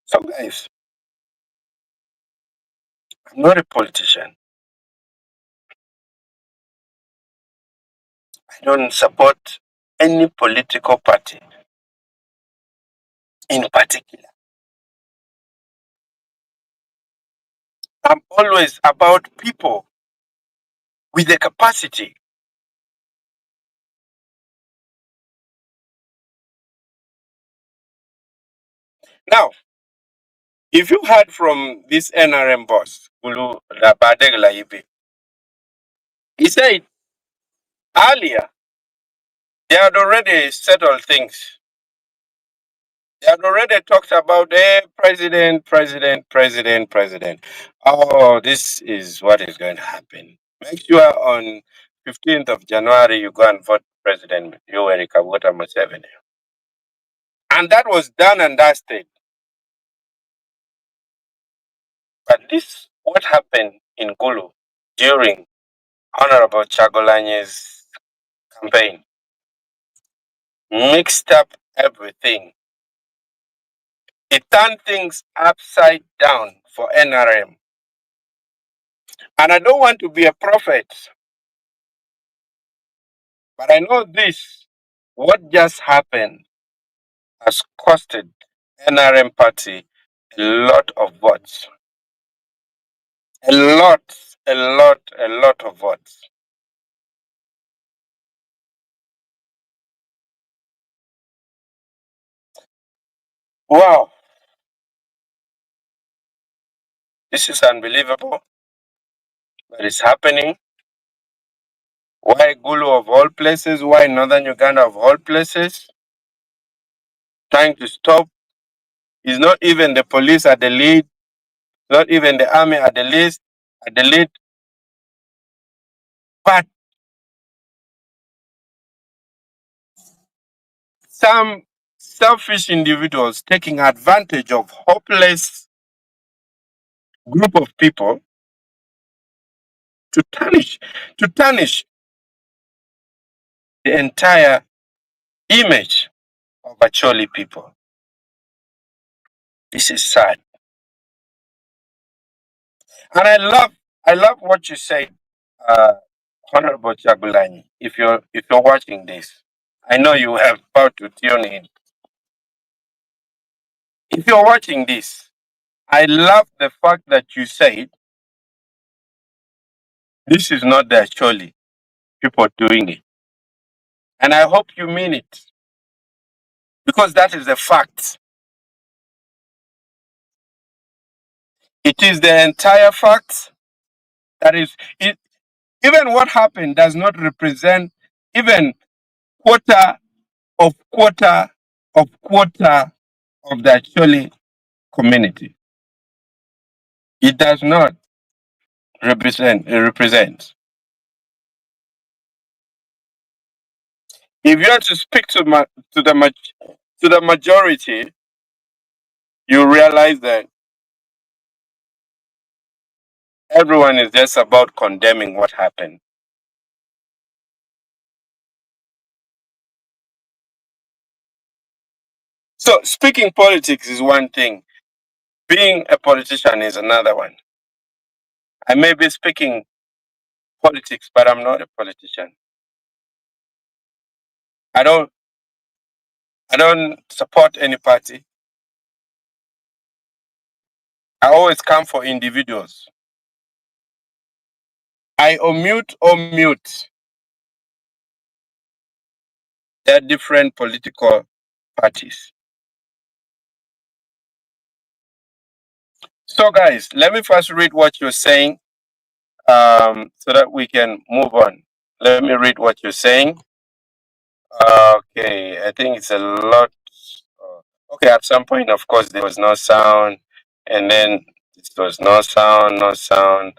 So, guys, I'm not a politician. I don't support any political party in particular. I'm always about people with the capacity. Now, if you heard from this NRM boss, Gulu Rabadegla Ibe, he said earlier they had already settled things. They had already talked about president. Oh, this is what is going to happen. Make sure on 15th of January you go and vote President Yoweri Kaguta Museveni. And that was done and dusted. But this, what happened in Gulu during Honorable Chagolanyi's campaign, mixed up everything. It turned things upside down for NRM. And I don't want to be a prophet, but I know this. What just happened has costed NRM party a lot of votes. A lot of votes. Wow. This is unbelievable, but it's happening. Why Gulu of all places? Why Northern Uganda of all places? Trying to stop. Is not even the police at the lead, not even the army at the lead. But some selfish individuals taking advantage of hopeless group of people to tarnish the entire image of Acholi people. This is sad. And I love what you said, uh, Honorable Chagulanyi. If you're watching this, I know you have about to tune in. If you're watching this, I love the fact that you said this is not the Acholi people doing it. And I hope you mean it. Because that is the fact. It is the entire fact. That is it. Even what happened does not represent even quarter quarter quarter of the actually community. It does not represent. If you are to speak to the majority, you realize that everyone is just about condemning what happened. So speaking politics is one thing. Being a politician is another one. I may be speaking politics, but I'm not a politician. I don't I don't support any party. I always come for individuals. I omit or mute their different political parties. So, guys, let me first read what you're saying, so that we can move on. Let me read what you're saying. Okay, I think it's a lot. Okay, at some point, of course, there was no sound, and then there was no sound, no sound.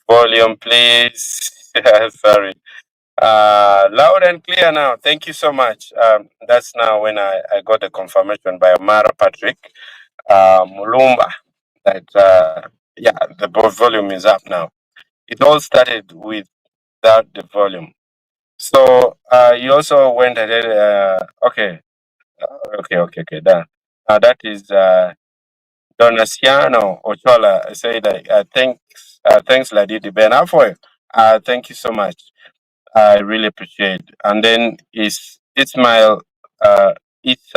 Volume, please. Sorry. Loud and clear now. Thank you so much. That's now when I got the confirmation by Amara Patrick Mulumba that yeah, the volume is up now. It all started without the volume. So you also went ahead. Okay, okay, done. That is Donaciano Ochola. I say that thanks, Lady Ben Afoy. Thank you so much. I really appreciate. And then is Ismail it's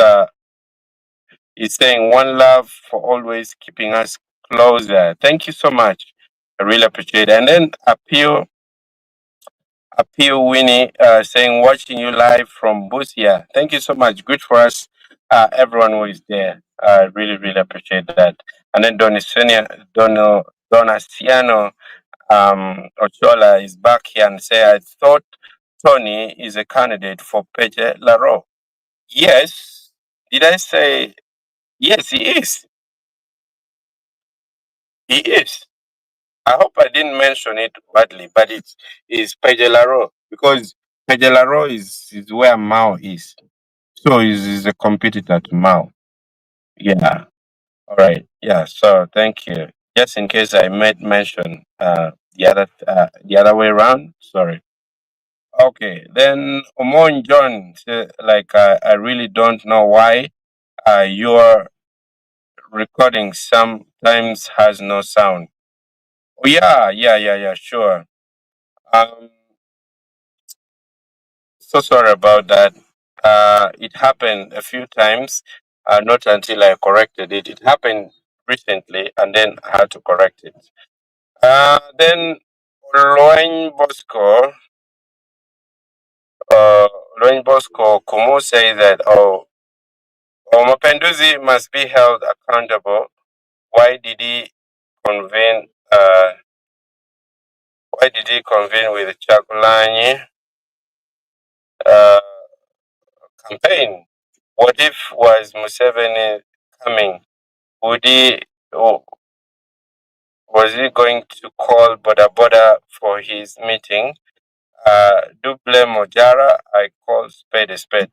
is saying one love for always keeping us closer. Thank you so much. I really appreciate it. And then Appeal Winnie saying watching you live from Busia. Thank you so much. Good for us. Everyone who is there. I really appreciate that. And then Donaciano Ochola is back here and say I thought Tony is a candidate for Peje Laro. Yes. Did I say yes? He is. He is. I hope I didn't mention it badly, but it's Peje Laro because Peje Laro is where Mao is. So he's a competitor to Mao. Yeah. All right. Yeah. So thank you. Just in case I made mention the other way around. Sorry. Okay. Then Omon John, like I really don't know why your recording sometimes has no sound. Oh yeah. Sure. Um. So sorry about that. It happened a few times. Not until I corrected it. It happened recently, and then I had to correct it. Then Loin Bosco, Loin Bosco Kumu says that Mapenduzi must be held accountable. Why did he convene? Why did he convene with Chakulani uh, campaign? What if was Museveni coming? Would he? Was he going to call Boda for his meeting? Do blame Ojara. I call spade a spade.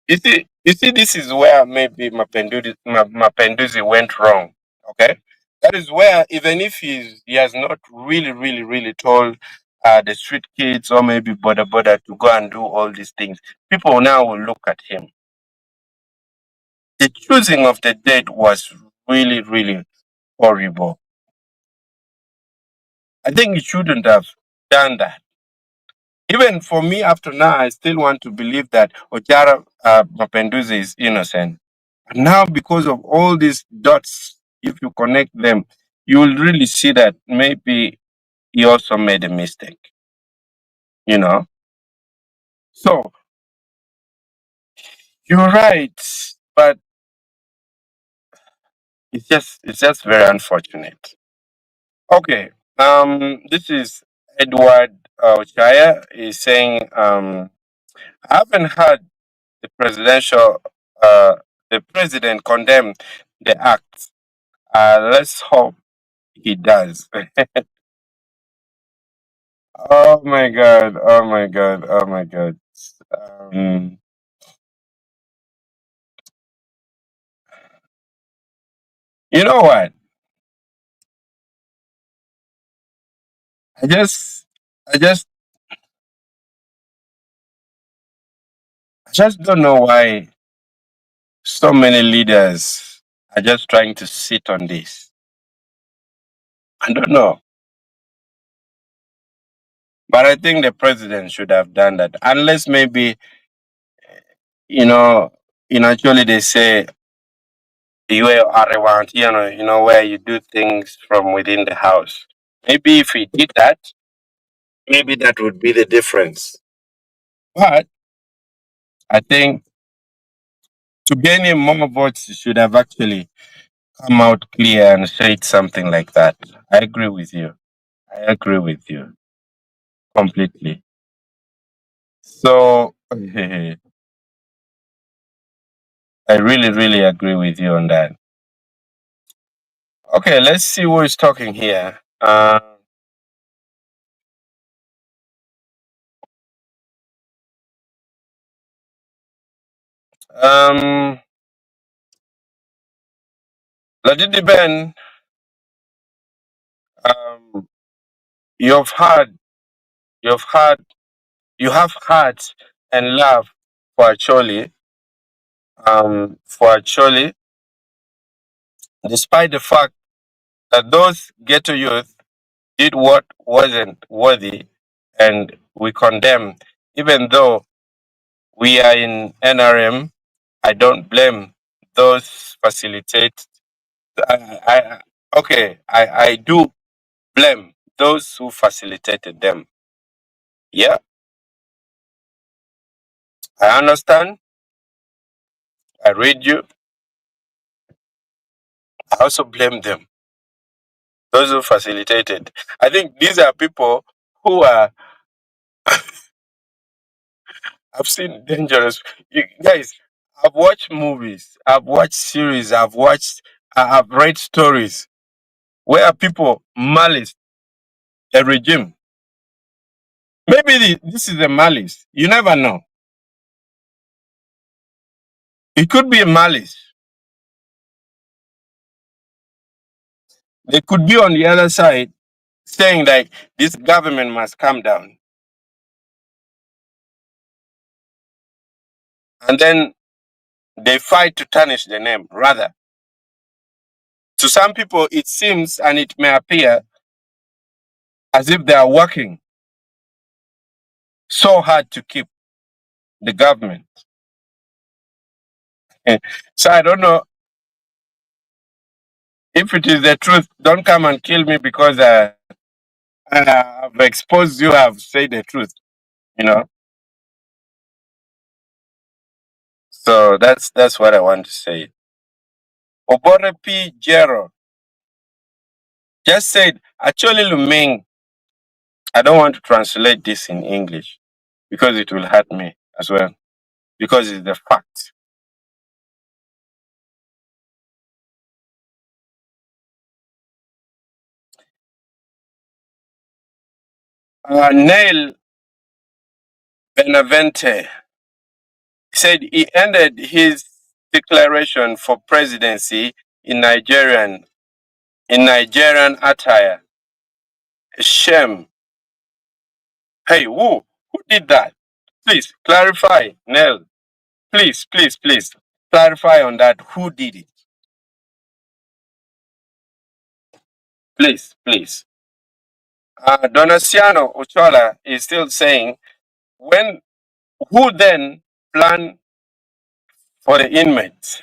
You see, this is where maybe Mapenduzi went wrong. Okay, that is where even if he has not really told the street kids or maybe border to go and do all these things, people now will look at him. The choosing of the date was really horrible. I think he shouldn't have done that. Even for me, after now, I still want to believe that Ojara Mapenduzi is innocent. And now, because of all these dots, if you connect them, you will really see that maybe he also made a mistake, you know? So, you're right, but it's just very unfortunate. Okay, this is Edward Ochaya is saying, I haven't heard the presidential, uh, the president condemn the act. Let's hope he does. Oh my God! Oh my God! Oh my God! Um, you know what? I just, I just, I just don't know why so many leaders are just trying to sit on this. I don't know, but I think the president should have done that, unless maybe you know, actually they say you are around, where you do things from within the house. Maybe if he did that, maybe that would be the difference. But I think to gain him more votes, he should have actually come out clear and said something like that. I agree with you. I agree with you completely. So I really agree with you on that. Okay, let's see who is talking here. Um, Ladidi Ben, um, you've had, you've had, you have heart and love for Acholi, despite the fact that those ghetto youth did what wasn't worthy, and we condemn, even though we are in NRM. I don't blame those facilitate. I do blame those who facilitated them. Yeah, I understand. I read you. I also blame them. Those who facilitated. I think these are people who are. I've seen dangerous. You, guys, I've watched movies. I've watched series. I've read stories where people malice a regime. Maybe this is a malice. You never know. It could be a malice. They could be on the other side saying that this government must come down. And then they fight to tarnish the name. Rather, to some people, it seems and it may appear as if they are working so hard to keep the government. So I don't know if it is the truth. Don't come and kill me because I've exposed you, I've said the truth, you know. So that's what I want to say. Obore P. Jero just said, actually, Luming, I don't want to translate this in English because it will hurt me as well, because it's the fact. Neil Benavente said he ended his declaration for presidency in Nigerian attire. Shame. Hey, who did that? Please clarify, Nell. Please clarify on that. Who did it? Please. Donaciano Ochola is still saying, when who then planned for the inmates?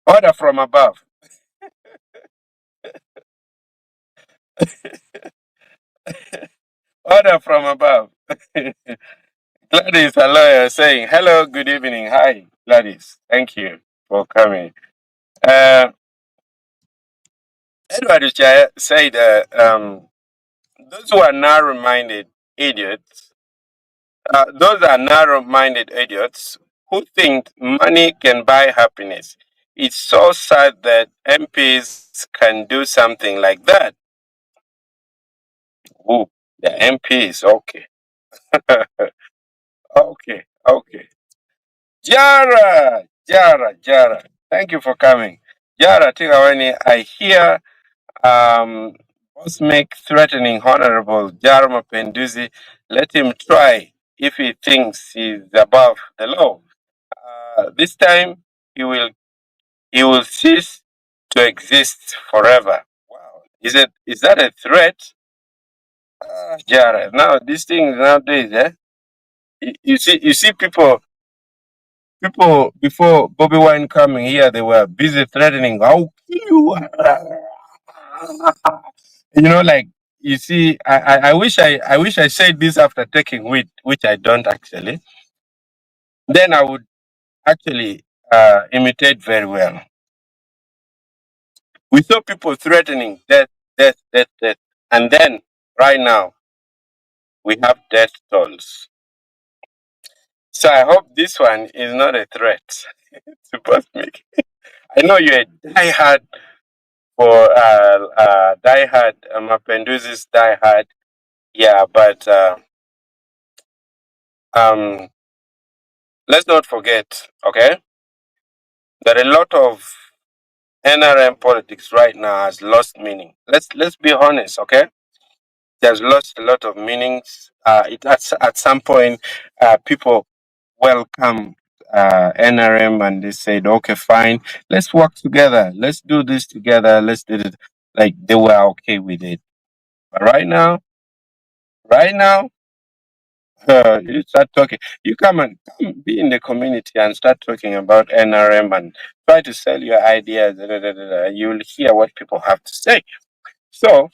Order from above. Order from above. Gladys, a lawyer, saying, hello, good evening. Hi, Gladys. Thank you for coming. Uh, Edward Uchaya said, those who are narrow-minded idiots, those are narrow-minded idiots who think money can buy happiness. It's so sad that MPs can do something like that. Ooh, the MPs, okay. Okay. Jara. Thank you for coming. Jara Tigawani, I hear Boss Make threatening Honorable Jarma Penduzi. Let him try if he thinks he's above the law. This time he will cease to exist forever. Wow. Is that a threat? Jara. Now these things nowadays, eh? You see people before Bobi Wine coming here, they were busy threatening, I'll kill you. Like you see, I wish I said this after taking weed, which I don't actually. Then I would actually imitate very well. We saw people threatening death, and then right now we have death tolls. So I hope this one is not a threat to both me. I know you're a diehard for Die Hard, Mapenduzi's Die Hard. Yeah, but um, let's not forget, okay, that a lot of NRM politics right now has lost meaning. Let's be honest, okay? It has lost a lot of meanings. At some point, people welcome NRM and they said, okay, fine, let's work together, let's do this together, let's do it. Like they were okay with it. But right now, you start talking. You come be in the community and start talking about NRM and try to sell your ideas. You will hear what people have to say. So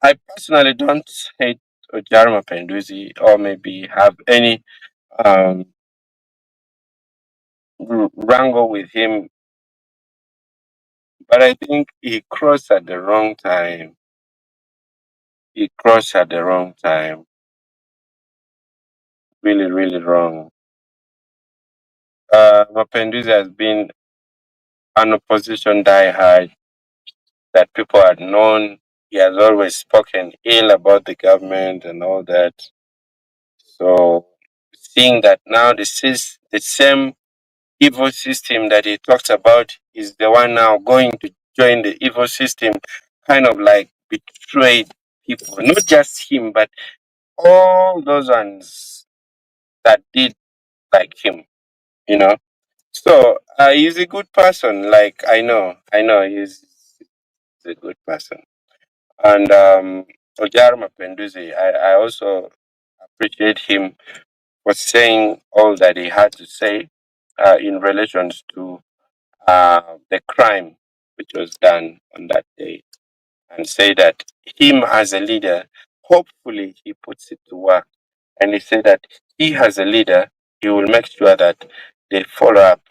I personally don't hate Ojarma Penduzi or maybe have any um, wrangle with him, but I think he crossed at the wrong time. He crossed at the wrong time. Really, really wrong. Mapenduzi has been an opposition diehard that people had known. He has always spoken ill about the government and all that. So seeing that now this is the same evil system that he talks about is the one now going to join the evil system, kind of like betrayed people. Not just him, but all those ones that did like him, you know. So he's a good person. Like I know he's a good person. And Ojarma Penduzi, I also appreciate him for saying all that he had to say in relations to the crime which was done on that day, and say that him as a leader, hopefully he puts it to work. And he said that he as a leader, he will make sure that they follow up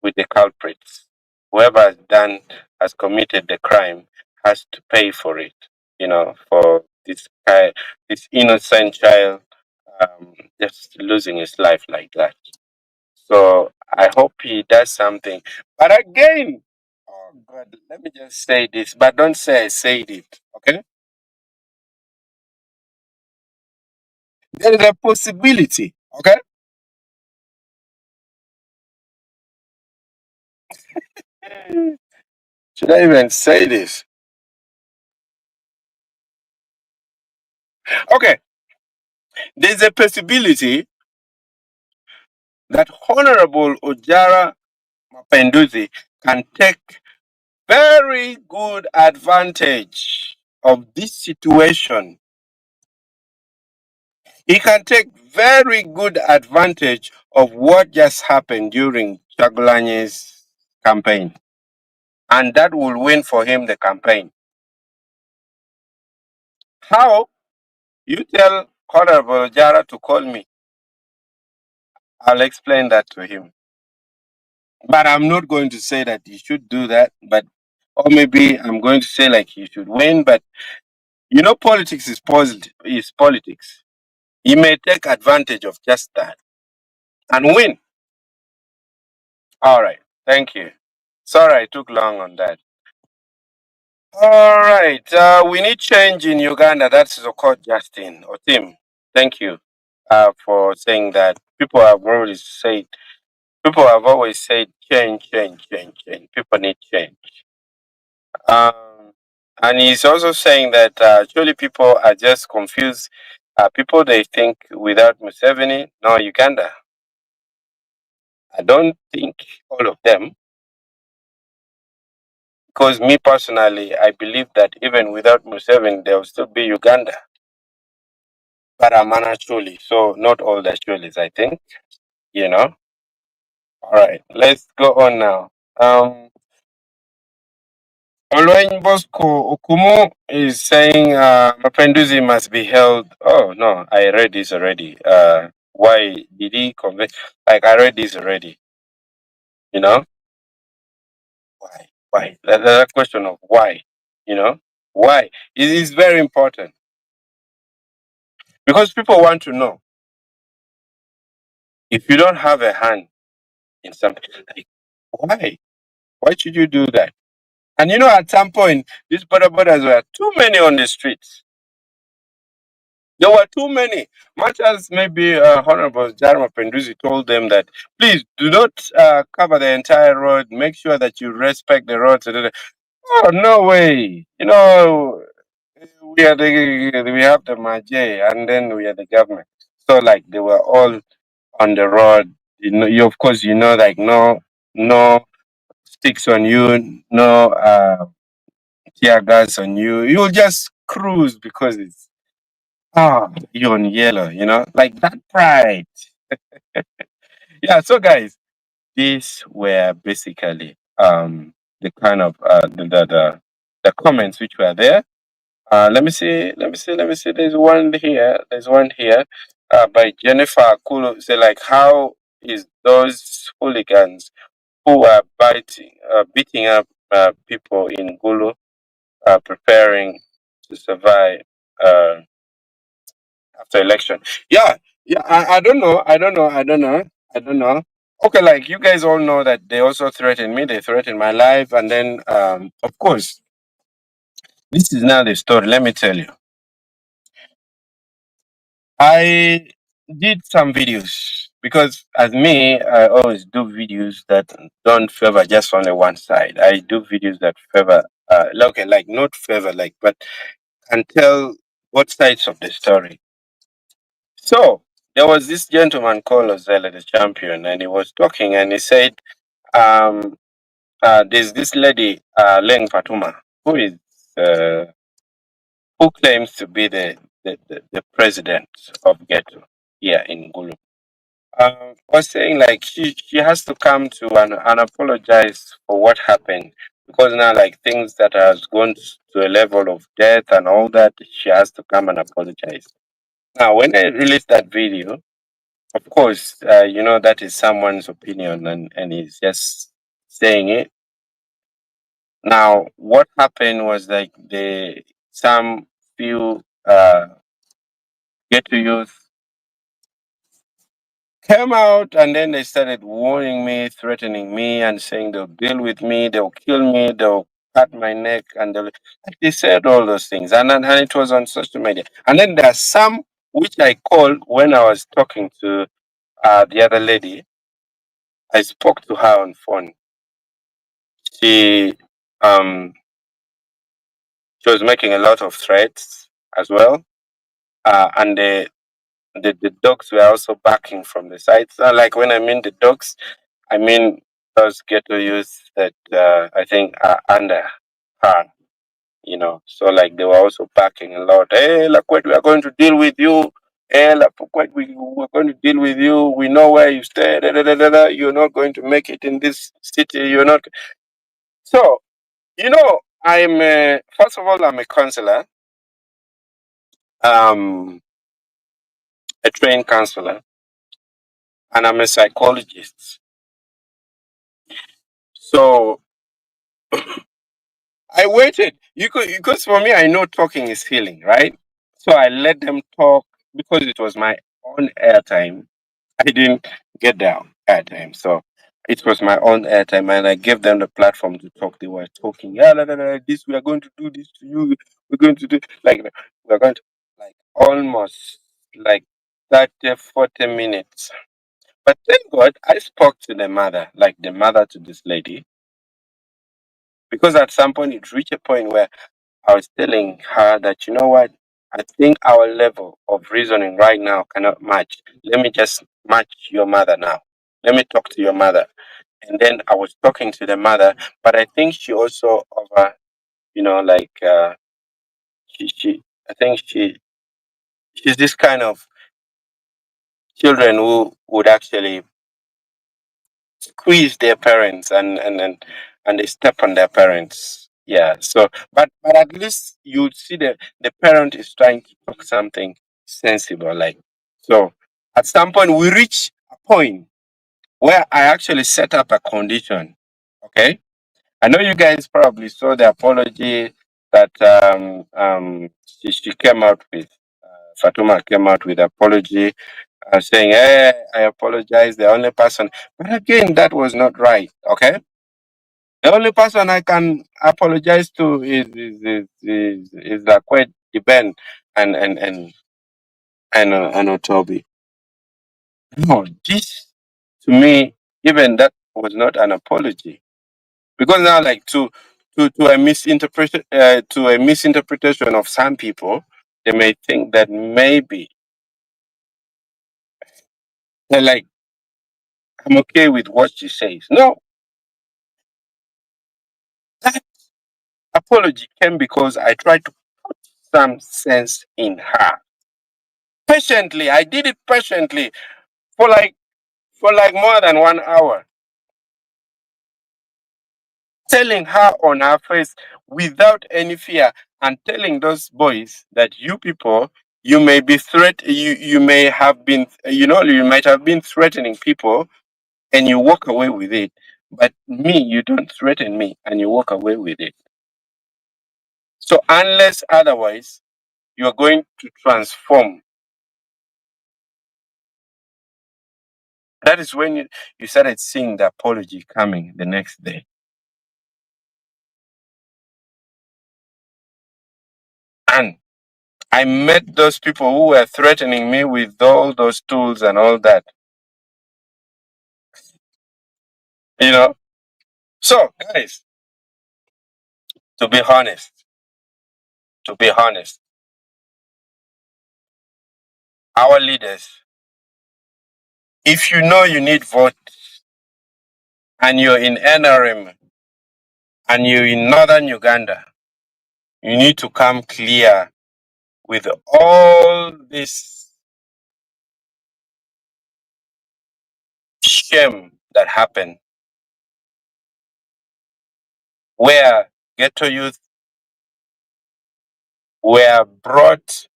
with the culprits. Whoever has committed the crime has to pay for it. For this innocent child just losing his life like that. So I hope he does something. But again, oh God, let me just say this, but don't say I said it. Okay? There is a possibility, okay? Should I even say this? Okay, there's a possibility that Honorable Ojara Mapenduzi can take very good advantage of this situation. He can take very good advantage of what just happened during Chagulanyi's campaign, and that will win for him the campaign. How? You tell Honorable Jara to call me. I'll explain that to him. But I'm not going to say that he should do that, but or maybe I'm going to say like he should win, but politics is positive is politics. He may take advantage of just that and win. All right. Thank you. Sorry I took long on that. All right. We need change in Uganda. That's Zokot Justin or Tim. Thank you for saying that. People have always said change, change, change, change. People need change. Um, and he's also saying that actually people are just confused. People they think without Museveni, no Uganda. I don't think all of them, because me personally, I believe that even without Museveni, there will still be Uganda. But I'm an Acholi, so not all the Acholis, I think. You know. All right, let's go on now. Olwen Bosco Okumu is saying Mapenduzi must be held. Oh no, I read this already. Why did he convey? Like I read this already. You know why? Why? That's a question of why. You know why? It is very important because people want to know if you don't have a hand in something. Like why? Why should you do that? And at some point, these borders were too many on the streets. There were too many. Much as maybe Honorable Jarma Penduzi told them that, please do not cover the entire road. Make sure that you respect the roads. Oh, no way. We have the Majay and then we are the government. So, like, they were all on the road. Of course, like, no sticks on you, no tear gas on you. You'll just cruise because it's you're on yellow, like that pride. Yeah, so guys, these were basically the kind of the comments which were there. Let me see. There's one here by Jennifer Kulu. Say like, how is those hooligans who are beating up people in Gulu preparing to survive uh, after election? Yeah, yeah. I don't know. I don't know. Okay, like you guys all know that they also threatened me. They threatened my life, and then of course, this is now the story. Let me tell you. I did some videos because, as me, I always do videos that don't favor just only one side. I do videos that favor, okay, like not favor, like, but can tell both sides of the story. So there was this gentleman called Ozella the champion, and he was talking, and he said, um, "There's this lady, Leng Fatuma, who is uh, who claims to be the president of Ghetto here in Gulu. Was saying like she has to come to and apologize for what happened because now like things that has gone to a level of death and all that, she has to come and apologize. Now, when I released that video, of course, that is someone's opinion and he's just saying it. Now, what happened was like some few get to youth came out and then they started warning me, threatening me, and saying they'll deal with me, they'll kill me, they'll cut my neck, and they said all those things, and it was on social media. And then there are some which I called when I was talking to the other lady. I spoke to her on phone. She um she was making a lot of threats as well, and the dogs were also barking from the side. So, like when I mean the dogs, I mean those ghetto youths that I think are under her. So like they were also barking a lot. Hey, Lakwet, we are going to deal with you. Hey, Lakwet, we're going to deal with you. We know where you stay. Da, da, da, da, da. You're not going to make it in this city. You're not. So, I'm first of all, I'm a counselor, um, a trained counselor, and I'm a psychologist. So I waited. Because for me, I know talking is healing, right? So I let them talk because it was my own airtime. I didn't get their airtime, so it was my own airtime, and I gave them the platform to talk. They were talking, yeah, la, la, la, this we are going to do this to you. We're going to do like we're going to like almost like 30, 40 minutes. But thank God I spoke to the mother, like the mother to this lady, because at some point it reached a point where I was telling her that, you know what, I think our level of reasoning right now cannot match. Let me just match your mother now. Let me talk to your mother. And then I was talking to the mother, but I think she also over, like she I think she's this kind of children who would actually squeeze their parents and they step on their parents. Yeah. So but at least you see the parent is trying to talk something sensible, like so at some point we reach a point where I actually set up a condition. Okay. I know you guys probably saw the apology that she came out with. Fatuma came out with apology, saying, "Hey, I apologize." The only person, but again, that was not right. Okay, the only person I can apologize to is Lakwet Ben and Otobi. No, this to me, even that was not an apology. Because now like to a misinterpretation of some people, they may think that maybe they're like, I'm okay with what she says. No, that apology came because I tried to put some sense in her. Patiently, I did it patiently for like more than 1 hour, telling her on her face without any fear, and telling those boys that you people, you may be you may have been, you might have been threatening people and you walk away with it, but me, you don't threaten me and you walk away with it. So unless otherwise, you're going to transform. That is when you started seeing the apology coming the next day. And I met those people who were threatening me with all those tools and all that. You know? So, guys, to be honest, to be honest, our leaders, if you know you need vote and you're in NRM and you're in northern Uganda, you need to come clear with all this shame that happened, where ghetto youth were brought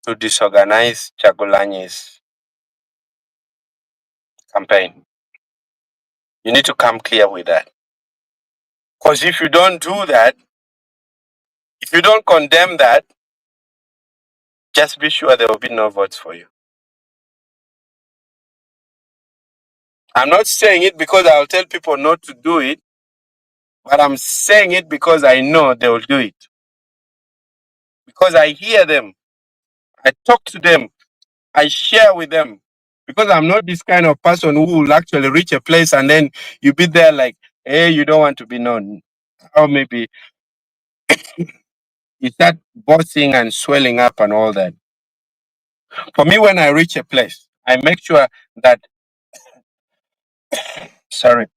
to disorganize Chagulanyi's campaign. You need to come clear with that. Because if you don't do that, if you don't condemn that, just be sure there will be no votes for you. I'm not saying it because I'll tell people not to do it, but I'm saying it because I know they will do it. Because I hear them. I talk to them. I share with them. Because I'm not this kind of person who will actually reach a place and then you be there like, hey, you don't want to be known. Or maybe you start bossing and swelling up and all that. For me, when I reach a place, I make sure that, sorry,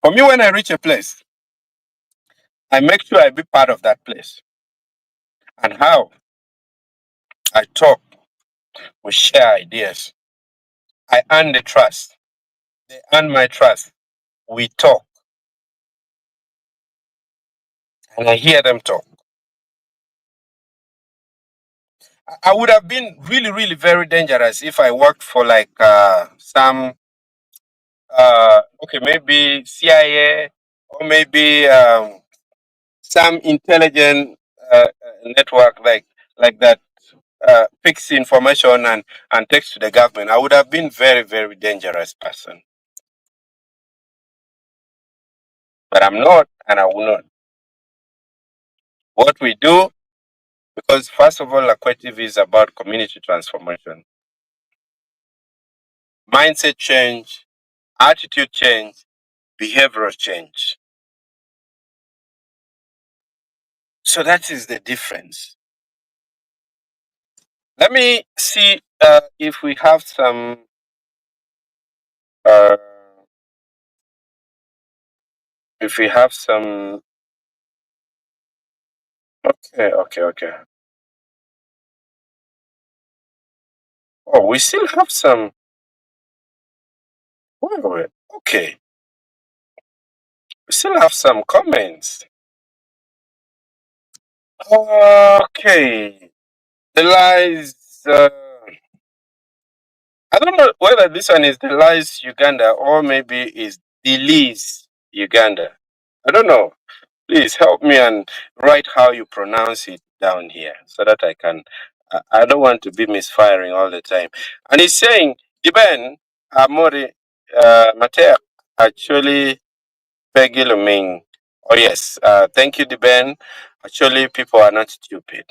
for me, when I reach a place, I make sure I be part of that place. And how I talk, we share ideas. I earn the trust. They earn my trust. We talk, and I hear them talk. I would have been really, really very dangerous if I worked for like some, okay, maybe CIA or maybe some intelligent network like that fix information and takes to the government. I would have been very, very dangerous person. But I'm not, and I will not. What we do, because first of all, Aquative is about community transformation, mindset change, attitude change, behavioral change. So that is the difference. Let me see if we have some. Uh, if we have some. Okay, okay, okay. Oh, we still have some. Wait, wait. Okay, we still have some comments. Okay, the lies. I don't know whether this one is the lies Uganda or maybe is Delize Uganda. I don't know. Please help me and write how you pronounce it down here so that I can. I don't want to be misfiring all the time. And he's saying, Diben Amori Matea actually Peggy Luming. Oh, yes. Thank you, Diben. Actually, people are not stupid.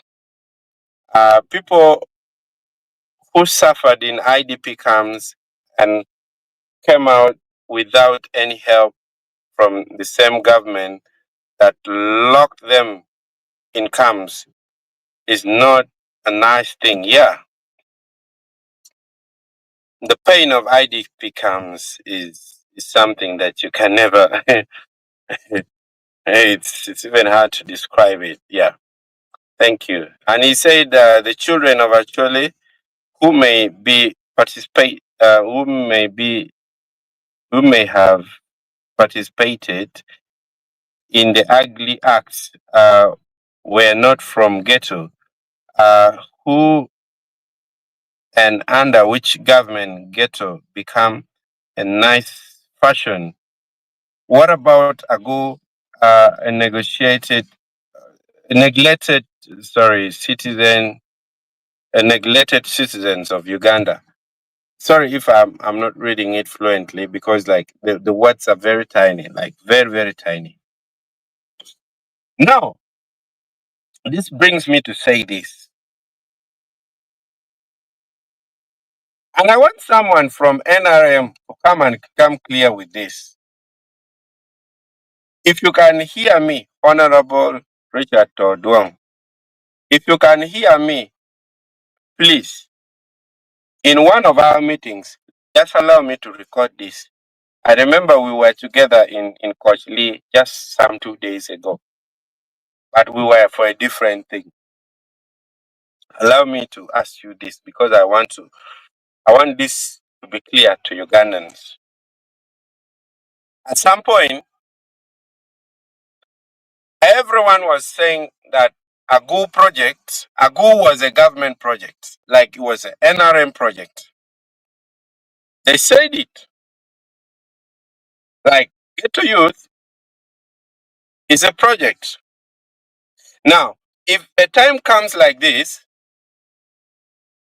People who suffered in IDP camps and came out without any help from the same government that locked them in camps is not a nice thing. Yeah, the pain of IDP camps is something that you can never. It's even hard to describe it. Yeah, thank you. And he said the children of actually who may be participate, who may have participated in the ugly acts were not from ghetto. Who and under which government ghetto become a nice fashion. What about ago a negotiated, neglected, sorry, citizen, neglected citizens of Uganda? Sorry if I'm not reading it fluently because like the words are very tiny, like very, very tiny. Now, this brings me to say this. And I want someone from NRM to come clear with this. If you can hear me, Honorable Richard Todwong, if you can hear me, please, in one of our meetings, just allow me to record this. I remember we were together in Coach Lee just some 2 days ago, but we were for a different thing. Allow me to ask you this because I want this to be clear to Ugandans. At some point, everyone was saying that AGU was a government project, like it was an NRM project. They said it. Like Ghetto Youth is a project. Now, if a time comes like this,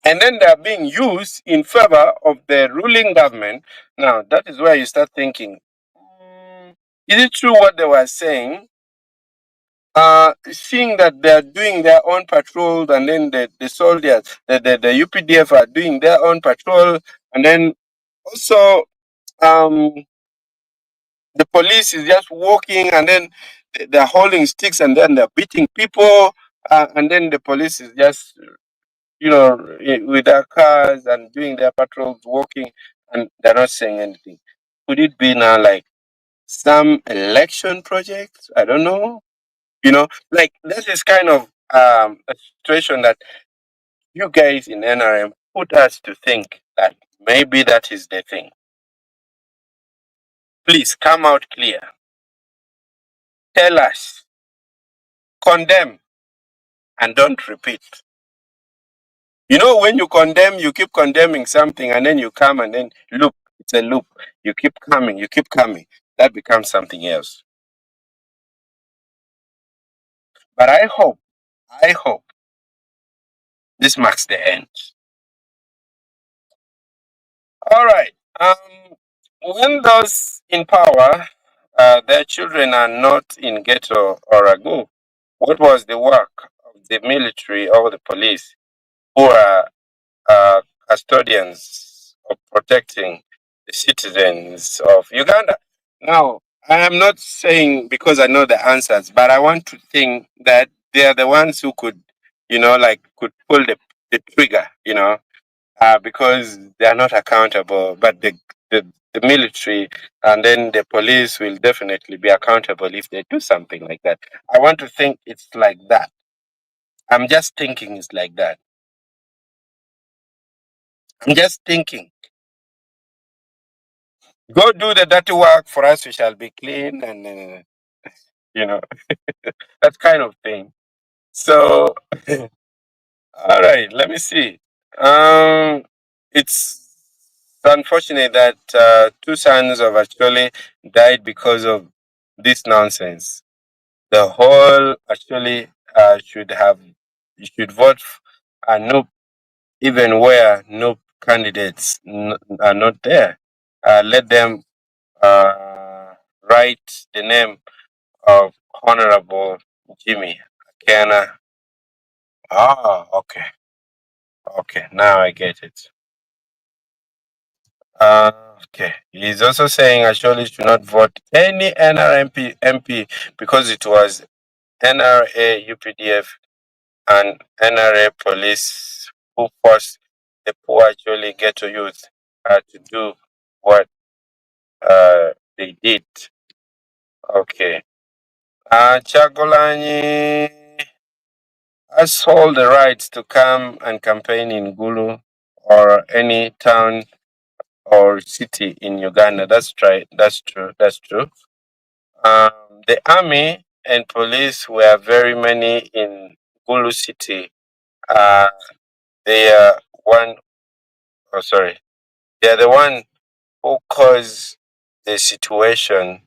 and then they are being used in favor of the ruling government, now that is where you start thinking, Is it true what they were saying? Seeing that they are doing their own patrols, and then the soldiers, the UPDF are doing their own patrol, and then also um, the police is just walking, and then they're holding sticks, and then they're beating people, and then the police is just with their cars and doing their patrols, walking, and they're not saying anything. Could it be now like some election project? I don't know. Like this is kind of a situation that you guys in NRM put us to think that maybe that is the thing. Please come out clear. Tell us, condemn, and don't repeat. When you condemn, you keep condemning something, and then you come and then loop. It's a loop. You keep coming, you keep coming. That becomes something else. But I hope this marks the end. All right. When those in power, their children are not in ghetto or ago, what was the work of the military or the police who are uh, custodians of protecting the citizens of Uganda? Now, I am not saying because I know the answers, but I want to think that they are the ones who could, could pull the trigger, because they are not accountable. But the military and then the police will definitely be accountable if they do something like that. I want to think it's like that. I'm just thinking it's like that. I'm just thinking. Go do the dirty work for us, we shall be clean, and you know that kind of thing. So, all right, let me see. It's unfortunate that two sons of actually died because of this nonsense. The whole actually should vote no, even where no candidates are not there. Let them write the name of Honorable Jimmy Akena. Ah, okay, okay, now I get it. Okay. He's also saying actually should not vote any NRMP MP because it was NRA UPDF and NRA police who forced the poor actually ghetto youth to do what they did. Okay. Chagolanyi has all the rights to come and campaign in Gulu or any town or city in Uganda. That's right. That's true. That's true. The army and police were very many in Gulu city. Uh, they are one. Oh, sorry. They are the one who caused the situation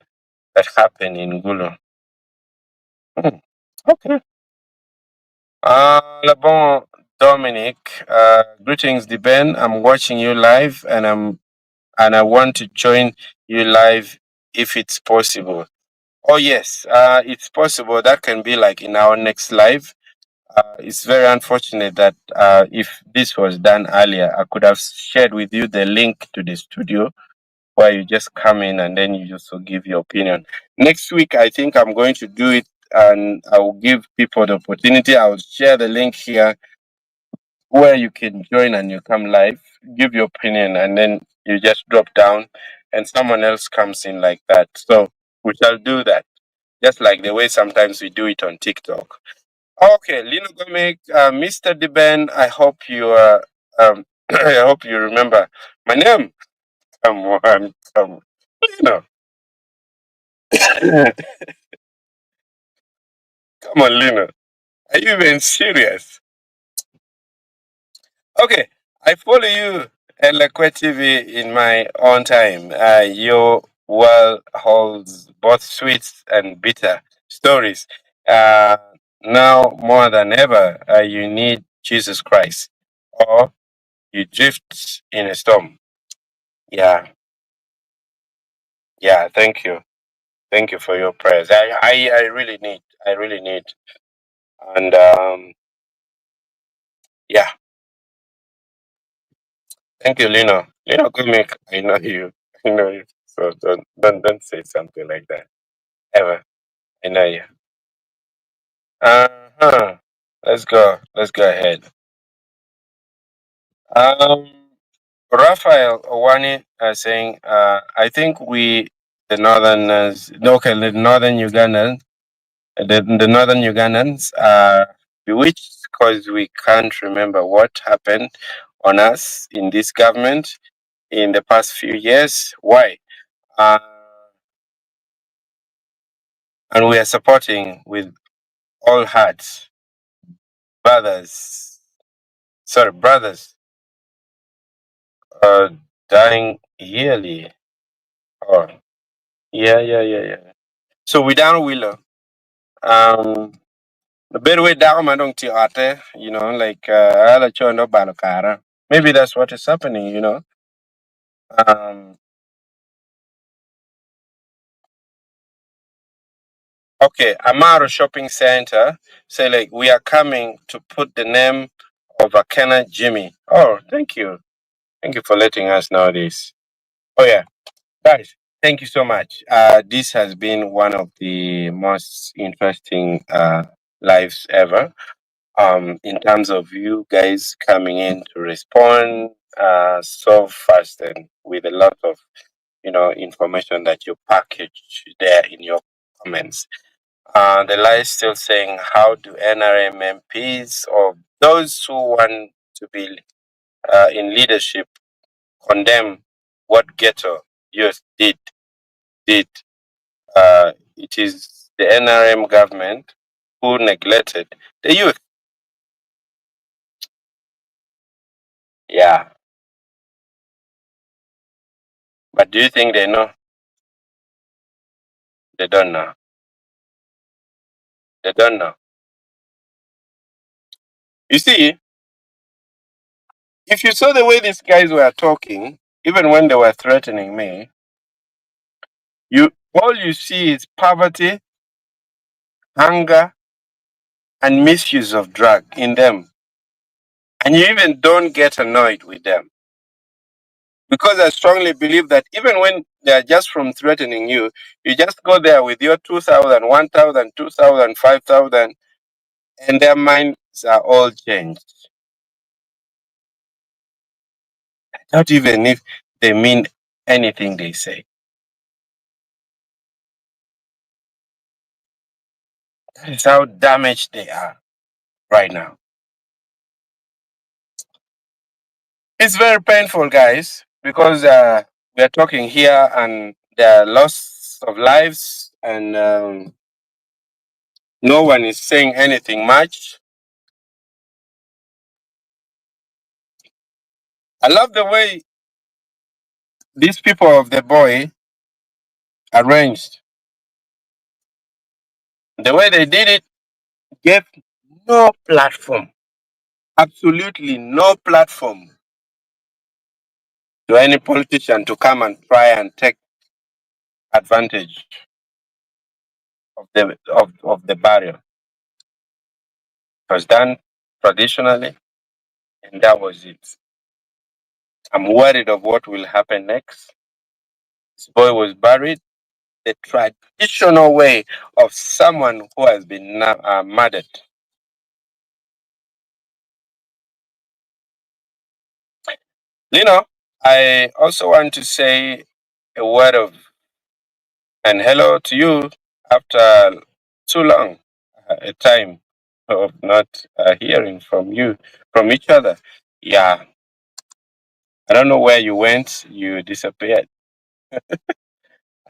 that happened in Gulu. Hmm. Okay. Labon Dominic, greetings, Ben. I'm watching you live, and I want to join you live if it's possible. Oh yes, it's possible. That can be like in our next live. It's very unfortunate that if this was done earlier, I could have shared with you the link to the studio where you just come in and then you just give your opinion. Next week, I think I'm going to do it and I will give people the opportunity. I will share the link here where you can join and you come live, give your opinion, and then you just drop down and someone else comes in like that. So we shall do that, just like the way sometimes we do it on TikTok. Okay, Lino Gomez, Mr. Deben, I hope you I hope you remember my name. Come on, come on. Lino. Come on, Lino. Are you even serious? Okay, I follow you and Lekwe TV in my own time. Your world holds both sweet and bitter stories. Uh, Now more than ever, you need Jesus Christ, or you drift in a storm. Yeah, yeah. Thank you. Thank you for your prayers. I really need. I really need. And yeah, thank you, Lino. Lino, good make. I know you. I know you. So don't say something like that ever. I know you. Uh-huh. Let's go. Let's go ahead. Um, Raphael Owani saying, I think we, the Northerners, no, okay, the Northern Ugandans, the Northern Ugandans are bewitched because we can't remember what happened on us in this government in the past few years. Why? Uh, and we are supporting with all hearts, brothers. Sorry, brothers are dying yearly. Oh, yeah. So we down Willow. Um, the better way down I don't ate, like ala chondo balokara. Maybe that's what is happening. Um, okay, Amaro Shopping Center say like we are coming to put the name of Akena Jimmy. Oh, thank you. Thank you for letting us know this. Oh yeah. Guys, thank you so much. This has been one of the most interesting lives ever. In terms of you guys coming in to respond so fast and with a lot of information that you package there in your comments. The lie is still saying, how do NRM MPs or those who want to be in leadership condemn what ghetto youth did? It is the NRM government who neglected the youth. Yeah, but do you think they know? They don't know. They don't know. You see, if you saw the way these guys were talking, even when they were threatening me, all you see is poverty, hunger, and misuse of drug in them. And you even don't get annoyed with them. Because I strongly believe that even when they are just from threatening you, you just go there with your 2,000, 1,000, 2,000, 5,000, and their minds are all changed. Not even if they mean anything they say. That is how damaged they are right now. It's very painful, guys, because we are talking here and there are loss of lives, and no one is saying anything much. I love the way these people of the boy arranged. The way they did it gave no platform, absolutely no platform to any politician to come and try and take advantage of the barrier. It was done traditionally, and that was it. I'm worried of what will happen next. This boy was buried the traditional way of someone who has been murdered. I also want to say a word of and hello to you after too long a time of not hearing from each other. Yeah, I don't know where you went. You disappeared.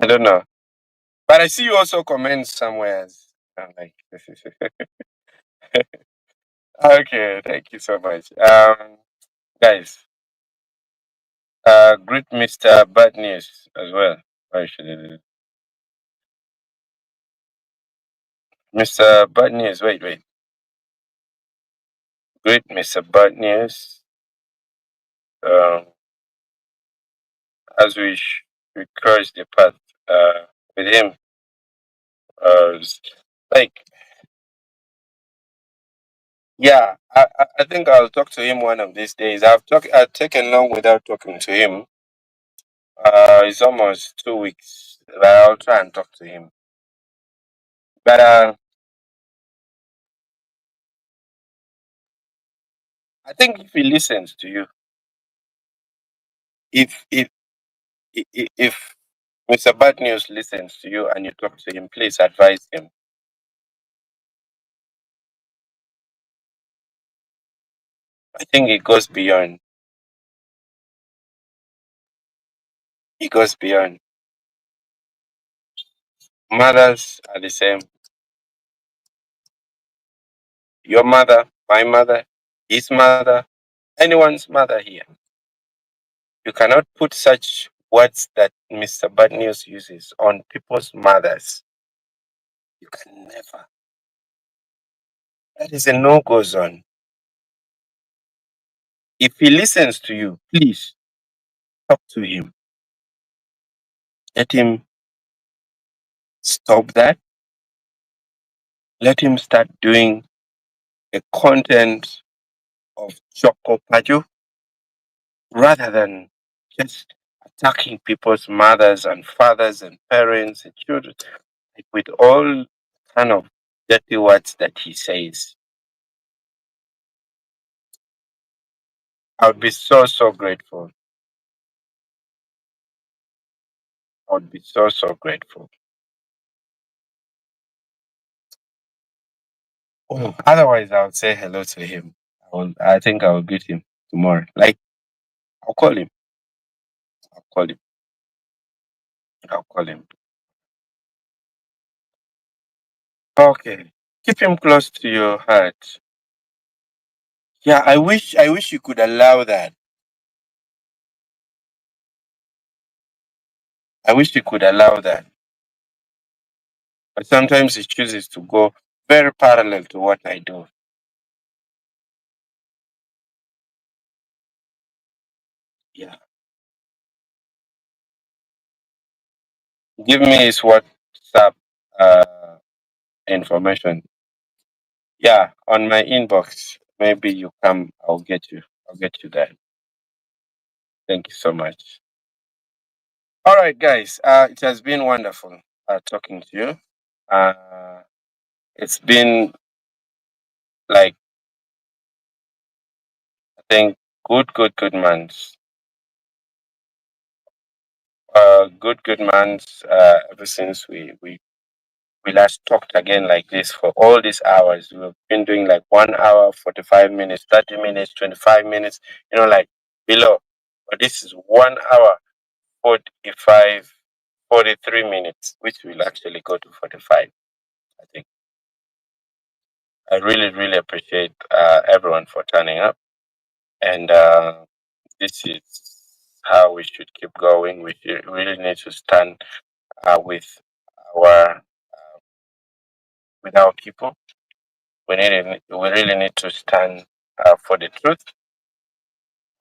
I don't know, but I see you also comment somewhere. I'm like, okay, thank you so much, guys. Greet Mr. Bad News as well. Why should it- Mr. Bad News, wait. Greet Mr. Bad News. Um, as we cross the path with him. s- like, yeah, I think I'll talk to him one of these days. I've taken long without talking to him. It's almost 2 weeks, but I'll try and talk to him. But I think if he listens to you, if if if Mr. Bad News listens to you and you talk to him, please advise him. I think it goes beyond. It goes beyond. Mothers are the same. Your mother, my mother, his mother, anyone's mother here. You cannot put such words that Mr. Bad News uses on people's mothers. You can never. That is a no-go zone. If he listens to you, please talk to him. Let him stop that. Let him start doing the content of Choco Paju rather than just attacking people's mothers and fathers and parents and children like with all kind of dirty words that he says. I would be so grateful. I would be so grateful. Oh, otherwise, I would say hello to him. I think I will greet him tomorrow. Like I'll call him. I'll call him. I'll call him. Okay. Keep him close to your heart. Yeah, I wish you could allow that. I wish you could allow that. But sometimes he chooses to go very parallel to what I do. Yeah. Give me his WhatsApp information. Yeah, on my inbox. Maybe you come, I'll get you. I'll get you that. Thank you so much. All right, guys. It has been wonderful talking to you. Uh, it's been like I think good months. Good months. Ever since we last talked again like this for all these hours. We've been doing like 1 hour, 45 minutes, 30 minutes, 25 minutes. Like below. But this is 1 hour, 45, 43 minutes, which will actually go to 45. I think I really appreciate everyone for turning up. And this is how we should keep going. We really need to stand with our people. We really need to stand for the truth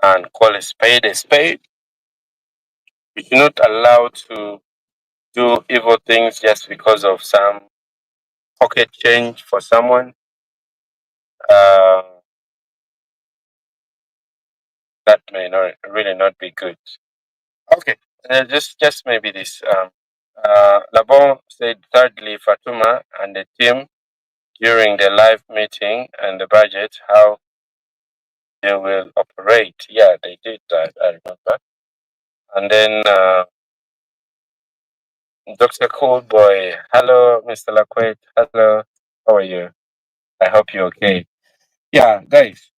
and call a spade a spade. We should not allow to do evil things just because of some pocket change for someone. Uh, that may not really not be good. Okay, just maybe this. Labon said thirdly, Fatuma and the team during the live meeting and the budget how they will operate. Yeah, they did that. I remember. And then Dr. Coolboy, hello, Mr. Laquette. Hello, how are you? I hope you're okay. Yeah, guys.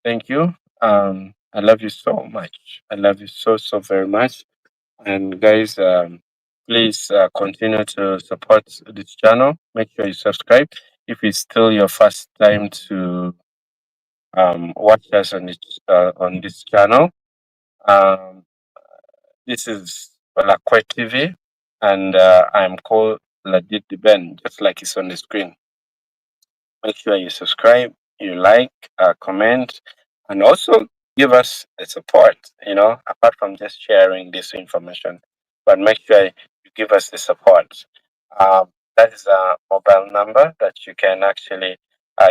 Thank you. I love you so much. I love you so very much. And guys, please continue to support this channel. Make sure you subscribe. If it's still your first time to watch us on this channel, um, this is Balakwe TV, and I'm called Ladid Ben, just like it's on the screen. Make sure you subscribe, you like, comment, and also give us the support. Apart from just sharing this information, but make sure you give us the support. Um, That is a mobile number that you can actually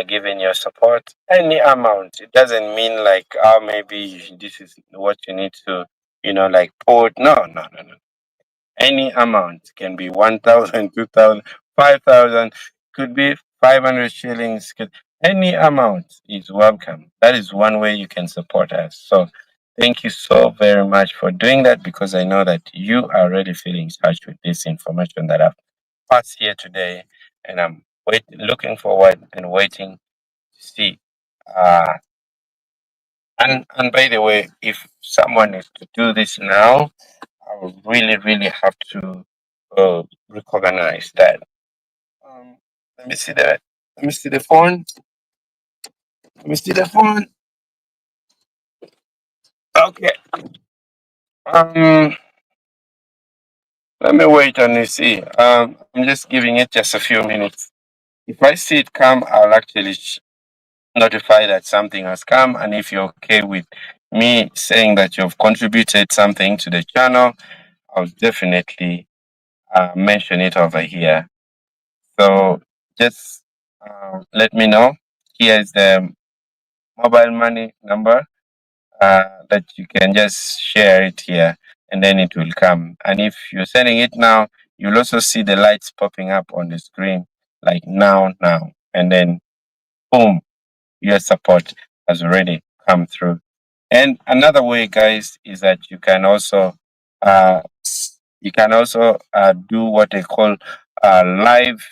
give in your support. Any amount. It doesn't mean like, oh, maybe this is what you need to, like put. No, no, no, no. Any amount can be 1,000, 2,000, 5,000, could be 500 shillings. Any amount is welcome. That is one way you can support us. So thank you so very much for doing that, because I know that you are really feeling touched with this information that I've passed here today. And I'm looking forward and waiting to see. Uh, and by the way, if someone is to do this now, I would really, really have to recognize that. Let me see that. Let me see the phone. Let me see the phone. Okay. Let me wait and see. I'm just giving it just a few minutes. If I see it come, I'll actually notify that something has come. And if you're okay with me saying that you've contributed something to the channel, I'll definitely mention it over here. So just let me know. Here is the mobile money number that you can just share it here, and then it will come. And if you're sending it now, you'll also see the lights popping up on the screen, like now, and then boom, your support has already come through. And another way, guys, is that you can also do what they call live.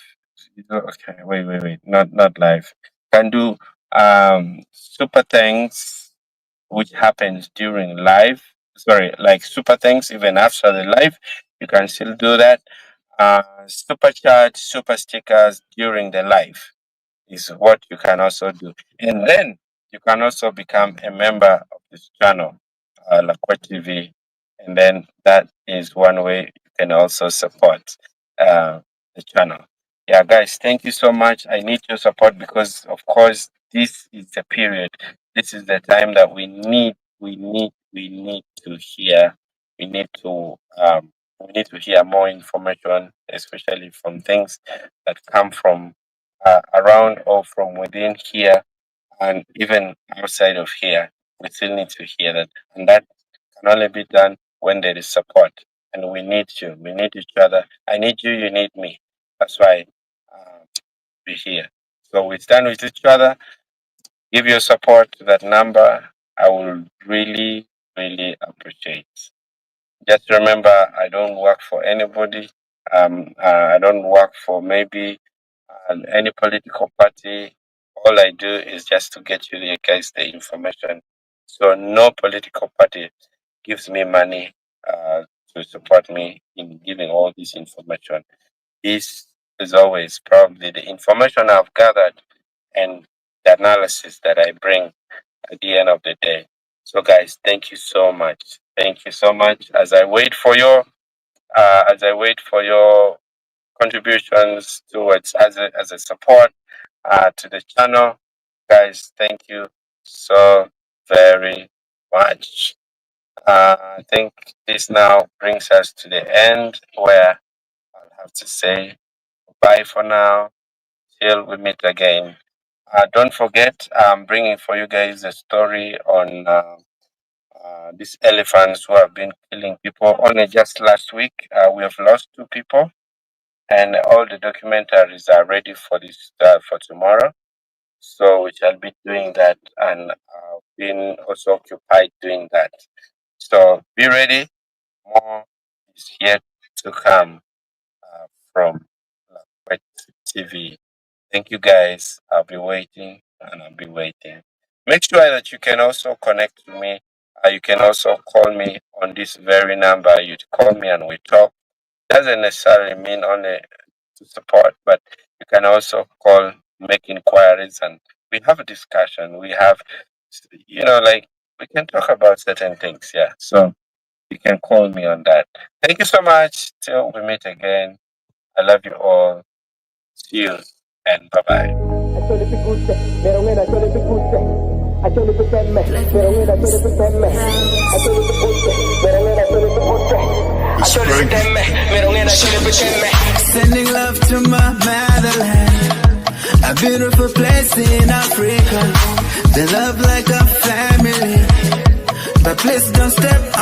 Okay, wait, not live. Can do super thanks, which happens during live. Sorry, like super thanks even after the live. You can still do that. Super chat, super stickers during the live is what you can also do. And then you can also become a member of this channel, Lakwa TV. And then that is one way you can also support the channel. Yeah, guys, thank you so much. I need your support because, of course, this is the period. This is the time that we need to hear. We need to hear more information, especially from things that come from around or from within here and even outside of here. We still need to hear that. And that can only be done when there is support. And we need you. We need each other. I need you, you need me. That's why we're here. So we stand with each other. Give your support to that number. I will really, really appreciate. Just remember, I don't work for anybody. I don't work for maybe any political party. All I do is just to get you guys the information. So no political party gives me money to support me in giving all this information. This is always probably the information I've gathered and the analysis that I bring at the end of the day. So guys, thank you so much. Thank you so much. As I wait for your contributions towards as a support to the channel, guys, thank you so very much. I think this now brings us to the end where I'll have to say bye for now till we meet again. Don't forget, I'm bringing for you guys a story on these elephants who have been killing people. Only just last week, we have lost 2 people, and all the documentaries are ready for this for tomorrow. So we shall be doing that, and being also occupied doing that. So be ready. More is yet to come from Wet TV. Thank you, guys. I'll be waiting, and I'll be waiting. Make sure that you can also connect to me. You can also call me on this very number. You call me and we talk. Doesn't necessarily mean only to support, but you can also call, make inquiries, and we have a discussion. We have, like we can talk about certain things. Yeah. So you can call me on that. Thank you so much. Till we meet again. I love you all. See you and bye bye. Sending love to my beautiful place in Africa. They love like a family. But please don't step